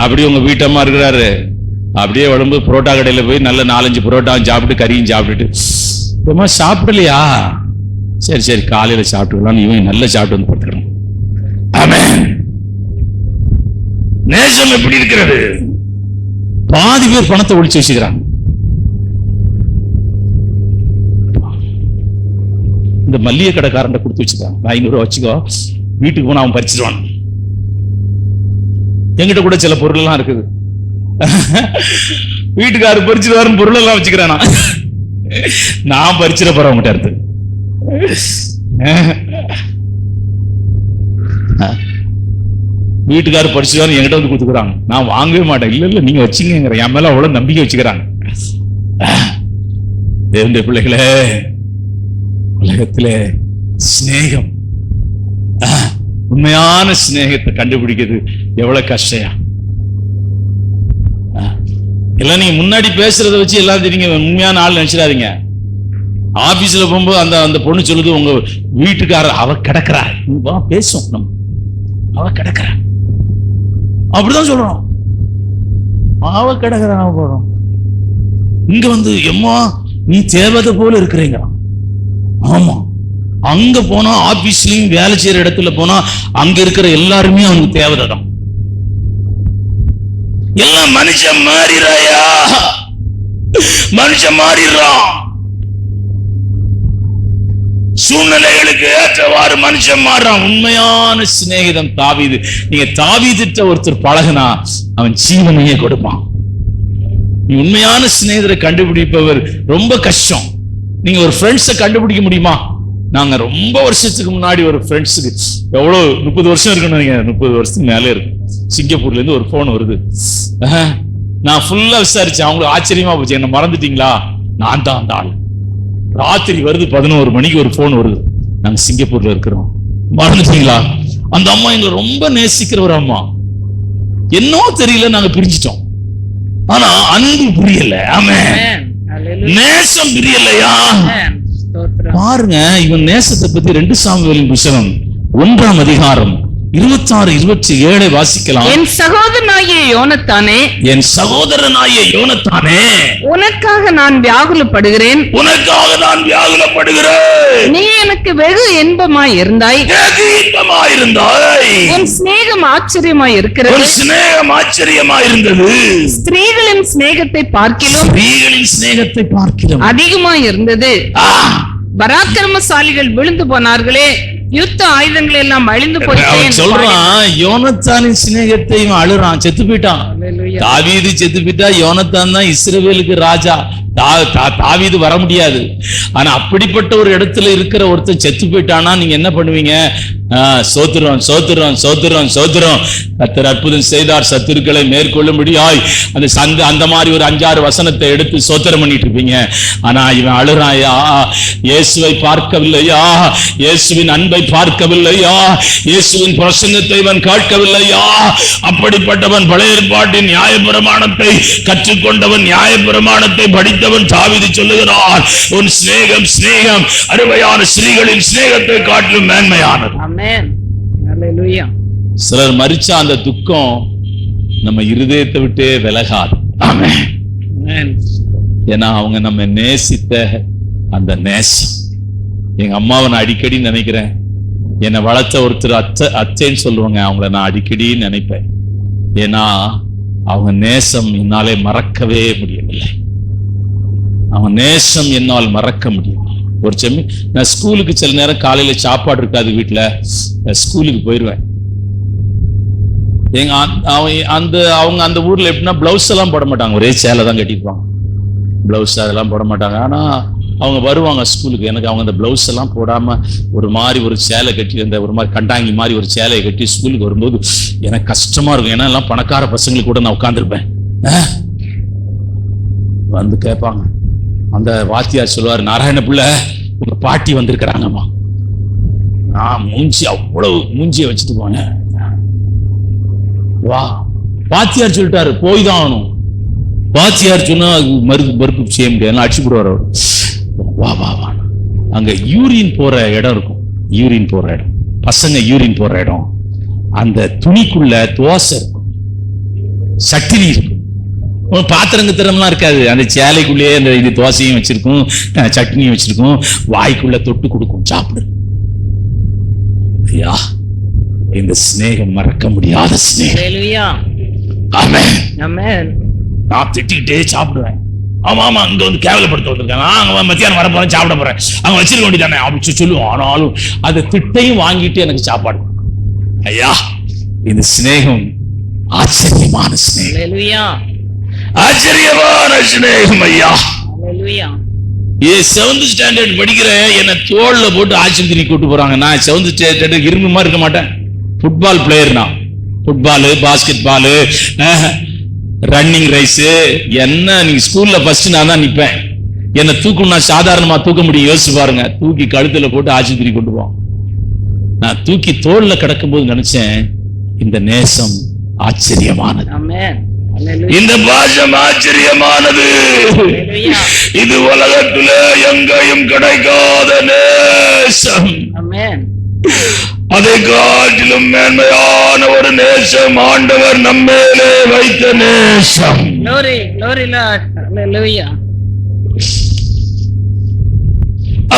அப்படி உங்க வீட்டம்மா இருக்கிறாரு. அப்படியே உடம்பு புரோட்டா கடையில போய் நல்ல 4-5 புரோட்டா சாப்பிட்டு, கறியும் சாப்பிட்டுட்டு, சாப்பிடலையா? சரி சரி, காலையில சாப்பிட்டுக்கலாம், இவன் நல்லா சாப்பிட்டு வந்து படுத்துக்கணும். ஆமென். நேசம் எப்படி இருக்கிறது? பாதி பேர் பணத்தை ஒழிச்சு வச்சுக்கிறாங்க. இந்த மல்லிகை கடைக்காரன் கொடுத்து வச்சுக்கான், 500 ரூபா வச்சுக்கோ, வீட்டுக்கு போனா அவன் பறிச்சிருவான். எங்கிட்ட கூட சில பொருள் எல்லாம் இருக்குது, வீட்டுக்காரர் பறிச்சிருவாருன்னு பொருள் எல்லாம் வச்சுக்கிறானா. நான் பறிச்சிட போறேன் உங்ககிட்ட இருந்து. வீட்டுக்காரர் பறிச்சிருவாரு, என்கிட்ட வந்து கொடுத்துக்கிறாங்க. நான் வாங்கவே மாட்டேன். இல்ல இல்ல, நீங்க வச்சுங்கிற, என் மேல அவ்வளவு நம்பிக்கை வச்சுக்கிறாங்க. தேவனுடைய பிள்ளைகளே, உலகத்திலே சிநேகம், உண்மையான சிநேகத்தை கண்டுபிடிக்கிறது எவ்வளவு கஷ்டம். எல்லாம் நீங்க முன்னாடி பேசுறத வச்சு எல்லாம் தெரியுங்க, உண்மையான ஆள் நினைச்சிடாதீங்க. ஆபீஸ்ல போகும்போது அந்த பொண்ணு சொல்லுது, உங்க வீட்டுக்காரர் அவ கிடக்குறா, பேசும் நம்ம, அவ கிடக்குறா அப்படிதான் சொல்றோம், அவ கிடக்குறா போறோம். இங்க வந்து எம்மா நீ தேவதை போல இருக்கிறீங்க. ஆமா, அங்க போனா ஆபீஸ்லயும் வேலை செய்யற இடத்துல போனா அங்க இருக்கிற எல்லாருமே அவனுக்கு தேவதை தான். எல்லாம் மனுஷன் மாறிறாயா, மனுஷன் மாறிடுறான். சூழ்நிலைகளுக்கு ஏற்றவாறு மனுஷன் மாறுறான். உண்மையான சிநேகிதம் தாவீது. நீங்க தாவீதிட்ட ஒருத்தர் பழகுனா அவன் ஜீவனையே கொடுப்பான். நீ உண்மையான சிநேகிதரை கண்டுபிடிப்பவர் ரொம்ப கஷ்டம். நீங்க ஒரு ஃப்ரெண்ட்ஸை கண்டுபிடிக்க முடியுமா? நாங்க ரொம்ப வருஷத்துக்கு முன்னாடி ஒரு ஃப்ரெண்ட்ஸுக்கு, எவ்வளவு 30 வருஷம் இருக்கணும், நீங்க 30 வருஷத்துக்கு மேலே இருக்கு, சிங்கப்பூர்ல இருந்து ஒரு போன் வருது. நான் ஃபுல்லா விசாரிச்சேன், அவங்களுக்கு ஆச்சரியமா போச்சு. என்ன மறந்துட்டீங்களா? நான் தான் அந்த ஆள். ராத்திரி வருது, 11 மணிக்கு ஒரு போன் வருது, நாங்க சிங்கப்பூர்ல இருக்கிறோம், மறந்துட்டீங்களா? அந்த அம்மா எங்களை ரொம்ப நேசிக்கிற ஒரு அம்மா. என்னோ தெரியல, நாங்க பிரிஞ்சிட்டோம். ஆனா அன்பு புரியல, ஆமென், நேசம் புரியலையா? பாருங்க, இவன் நேசத்தை பத்தி 2 சாமுவேலின் புத்தகம் 1ஆம் அதிகாரம் 26-27 வாசிக்கலாம். என் சகோதரனாகிய யோனத்தானே, என் சகோதரனாகிய யோனத்தானே, உனக்காக நான் வியாகுலப்படுகிறேன், உனக்காக நான் வியாகுலப்படுகிறேன். நீ எனக்கு வெகு இன்பமாய் இருந்தாய், வெகு இன்பமாய் இருந்தாய். உன் சிநேகம் ஆச்சரியமாய் இருக்கிறது, உன் சிநேகம் ஆச்சரியமாய் இருந்தது. ஸ்திரீகளின் சிநேகத்தை பார்க்கிலும், ஸ்திரீகளின் சிநேகத்தை பார்க்கிலும் அதிகமாய் இருந்தது. பராக்கிரமசாலிகள் விழுந்து போனார்களே, யுத்த ஆயுதங்கள் எல்லாம் அழிந்து போயிட்டேன் சொல்றான். யோனத்தானின் சிநேகத்தை அழுறான், செத்து போயிட்டான். தாவீது செத்து போயிட்டா, யோனத்தான் தான் இஸ்ரவேலுக்கு ராஜா. தாவீது வர முடியாது. ஆனா அப்படிப்பட்ட ஒரு இடத்துல இருக்கிற ஒருத்தர் செத்து போயிட்டானா நீங்க என்ன பண்ணுவீங்க? சோத்திரம் சோத்திரம் சோத்திரம் சோத்திரம், கர்த்தர் அற்புதம் செய்தார், சத்துருக்களை மேற்கொள்ளும்படியாய் அந்த மாதிரி ஒரு 5-6 வசனத்தை எடுத்து சோத்திரம் பண்ணிட்டு இருப்பீங்க. ஆனா இவன் அழுறாயா, இயேசுவை பார்க்கவில்லையா, இயேசுவின் அன்பை பார்க்கவில்லையா, இயேசுவின் பிரசன்னத்தை இவன் கேட்கவில்லையா? அப்படிப்பட்டவன் பழைய ஏற்பாட்டின் நியாயப்பிரமாணத்தை கற்றுக்கொண்டவன், நியாயப்பிரமாணத்தை படித்தவன். தாவீது சொல்லுகிறார், உன் சிநேகம் சிநேகம் அருமையான ஸ்ரீகளின் சிநேகத்தை காட்டிலும் மேன்மையானது. ஆமென், ஹல்லேலூயா. சிலர் மரிச்சா அந்த துக்கம் நம்ம இருதயத்தை விட்டே விலகாது. ஆமென். ஏன்னா அவங்க நம்ம நேசித்த அந்த நேசம். எங்க அம்மாவை நான் அடிக்கடி நினைக்கிறேன். என்னை வளர்த்த ஒருத்தர் அத்தைன்னு சொல்லுவாங்க, அவங்கள நான் அடிக்கடி நினைப்பேன். ஏன்னா அவங்க நேசம் என்னாலே மறக்கவே முடியவில்லை. அவங்க நேசம் என்னால் மறக்க முடியும். ஒரு நான் ஸ்கூலுக்கு சில நேரம் காலையில சாப்பாடு இருக்காது வீட்டுல, ஸ்கூலுக்கு போயிடுவேன். அவங்க அந்த ஊர்ல எப்படின்னா பிளவுஸ் எல்லாம் போட மாட்டாங்க, ஒரே சேலை தான் கட்டிருப்பாங்க. பிளவுஸ் அதெல்லாம் போட மாட்டாங்க. ஆனா அவங்க வருவாங்க ஸ்கூலுக்கு. எனக்கு அவங்க அந்த பிளவுஸ் எல்லாம் போடாம ஒரு மாதிரி ஒரு சேலை கட்டி, அந்த ஒரு மாதிரி கண்டாங்கி மாதிரி ஒரு சேலையை கட்டி ஸ்கூலுக்கு வரும்போது எனக்கு கஷ்டமா இருக்கும். ஏன்னா எல்லாம் பணக்கார பசங்களுக்கு கூட நான் உட்காந்துருப்பேன். வந்து கேட்பாங்க, அந்த வாத்தியார் சொல்லுவார், நாராயண பிள்ளை உங்க பாட்டி வந்திருக்கிறாங்கம்மா. நான் அவ்வளவு மூஞ்சியை வச்சுட்டு போனேன். வா, வாத்தியார் சொல்லிட்டாரு, போய் தான் ஆகணும். வாத்தியார் சொன்னா மறுப்பு செய்ய முடியாது, அடிச்சு போடுவார் அவர். வா வா வா. அங்க யூரின் போற இடம் இருக்கும், யூரின் போற இடம், பசங்க யூரின் போற இடம். அந்த துணிக்குள்ள தோசை இருக்கும், சட்டினி இருக்கும், பாத்திரங்க திறம்லாம் இருக்காது. அந்த சேலைக்குள்ளேயே அந்த இது தோசையும் வச்சிருக்கும், சட்னியும் வச்சிருக்கும், வாய்க்குள்ள தொட்டு கொடுக்கும், சாப்பிடு. ஐயா, இந்த சிநேகம் மறக்க முடியாத சிநேகம். ஆமென், ஆமென். நான் திட்டிக்கிட்டே சாப்பிடுவேன். ஆமா ஆமா, இங்க வந்து கேவலப்படுத்த வந்திருக்காங்க, அங்க மத்தியானம் வர போறேன், சாப்பிட போறேன், அவங்க வச்சிருக்க வேண்டியதானே அப்படி சொல்லுவோம். ஆனாலும் அந்த திட்டையும் வாங்கிட்டு எனக்கு சாப்பாடு. ஐயா, இந்த சிநேகம் ஆச்சரியமான சிநேகம், ஆச்சரியமான சிநேகம். ஐயா, 7th ஸ்டாண்டர்ட் படிக்கிறேன், என்ன தோல்ல போட்டு ஆஸ்பத்திரி கூட்டு போறாங்க. நான் 7th ஸ்டாண்டர்ட் இரும்பு மாதிரி இருக்க மாட்டேன், ஃபுட்பால் பிளேயர். நான் football, basketball, running race, என்ன நீங்க ஸ்கூல்ல ஃபர்ஸ்ட் நான் தான் நிப்பேன். என்ன தூக்கணும்னா சாதாரணமா தூக்க முடியும், யோசிச்சு பாருங்க. தூக்கி கழுத்துல போட்டு ஆஸ்பத்திரி கொண்டு போவோம். நான் தூக்கி தோல்ல கிடக்கும் போது நினைச்சேன், இந்த நேசம் ஆச்சரியமானது, ஆமென். ஹalleluya. இந்த பாசம் ஆச்சரியமானது. இது உலகத்திலே எங்கேயும் கிடைக்காத நேசம். ஆமென். அதை காட்டிலும் மேன்மையான ஒரு நேசம் ஆண்டவர் நம்மேலே வைத்த நேசம். Glory, glory Lord. Hallelujah.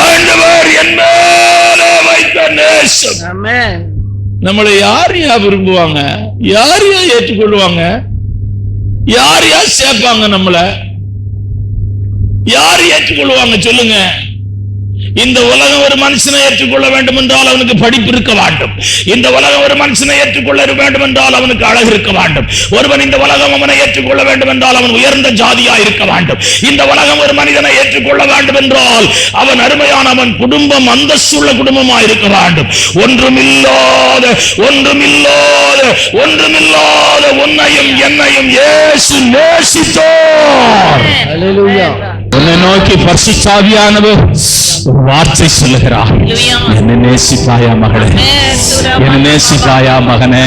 ஆண்டவர் என் மேலே வைத்த நேசம். Amen. நம்மளை யார் விரும்புவாங்க, யார் ஏற்றுக்கொள்வாங்க, யார் சேர்ப்பாங்க, நம்மள யார் ஏற்றுக்கொள்வாங்க சொல்லுங்க. இந்த உலகம் ஒரு மனுஷனை ஏற்றுக்கொள்ள வேண்டும் என்றால் அவனுக்கு படிப்பு இருக்க வேண்டும். இந்த உலகம் ஒரு மனுஷனை ஏற்றுக்கொள்ள வேண்டும் என்றால் அவனுக்கு அழகு இருக்க வேண்டும். ஒருவன் இந்த உலகம் அவனை ஏற்றுக்கொள்ள வேண்டும் என்றால் அவன் உயர்ந்த ஜாதியா இருக்க வேண்டும். இந்த உலகம் ஒரு மனிதனை ஏற்றுக்கொள்ள வேண்டும் என்றால் அவன் அருமையான, அவன் குடும்பம் அந்தஸ்துள்ள குடும்பமா இருக்க வேண்டும். ஒன்றுமில்லாத உன்னையும் என்னையும் இயேசு நேசித்தார். Hallelujah. உன்னை நோக்கி பரிசுத்த ஆவியானவர் ஒரு வார்த்தை சொல்லுகிறார். என்னை நேசிப்பாயா மகளே, என்னை நேசிப்பாயா மகனே,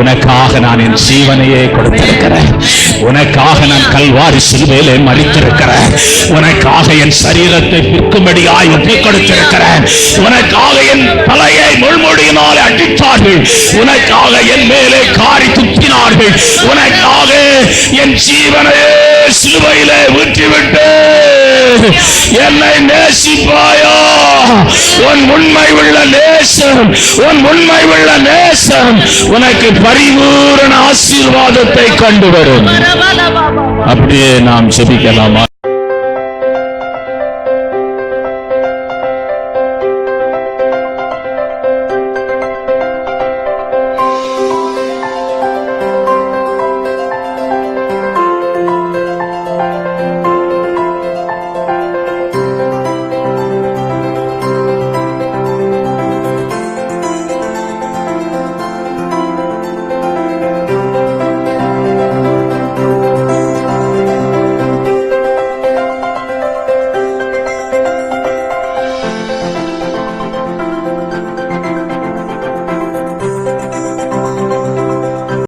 உனக்காக நான் என் ஜீவனையே கொடுத்திருக்கிறேன். உனக்காக நான் கல்வாரி சிலுவையிலே மரித்திருக்கிறேன். உனக்காக என் சரீரத்தை பிற்கும்படியாய் ஒப்புக் கொடுத்திருக்கிறேன். உனக்காக என் தலையை முள்முடியினால் அடித்தார்கள். உனக்காக என் மேலே காரி துப்பினார்கள். உனக்காக என் ஜீவனையே சிலுவையிலே ஊற்றிவிட்டு என்னை நேசிப்பாயா? உன் உண்மை உள்ள நேசம், உன் உண்மை உள்ள நேசம் உனக்கு பரிபூரண ஆசீர்வாதத்தை கொண்டு வரும். அப்படியே நாம் ஜெபிக்கலாமா?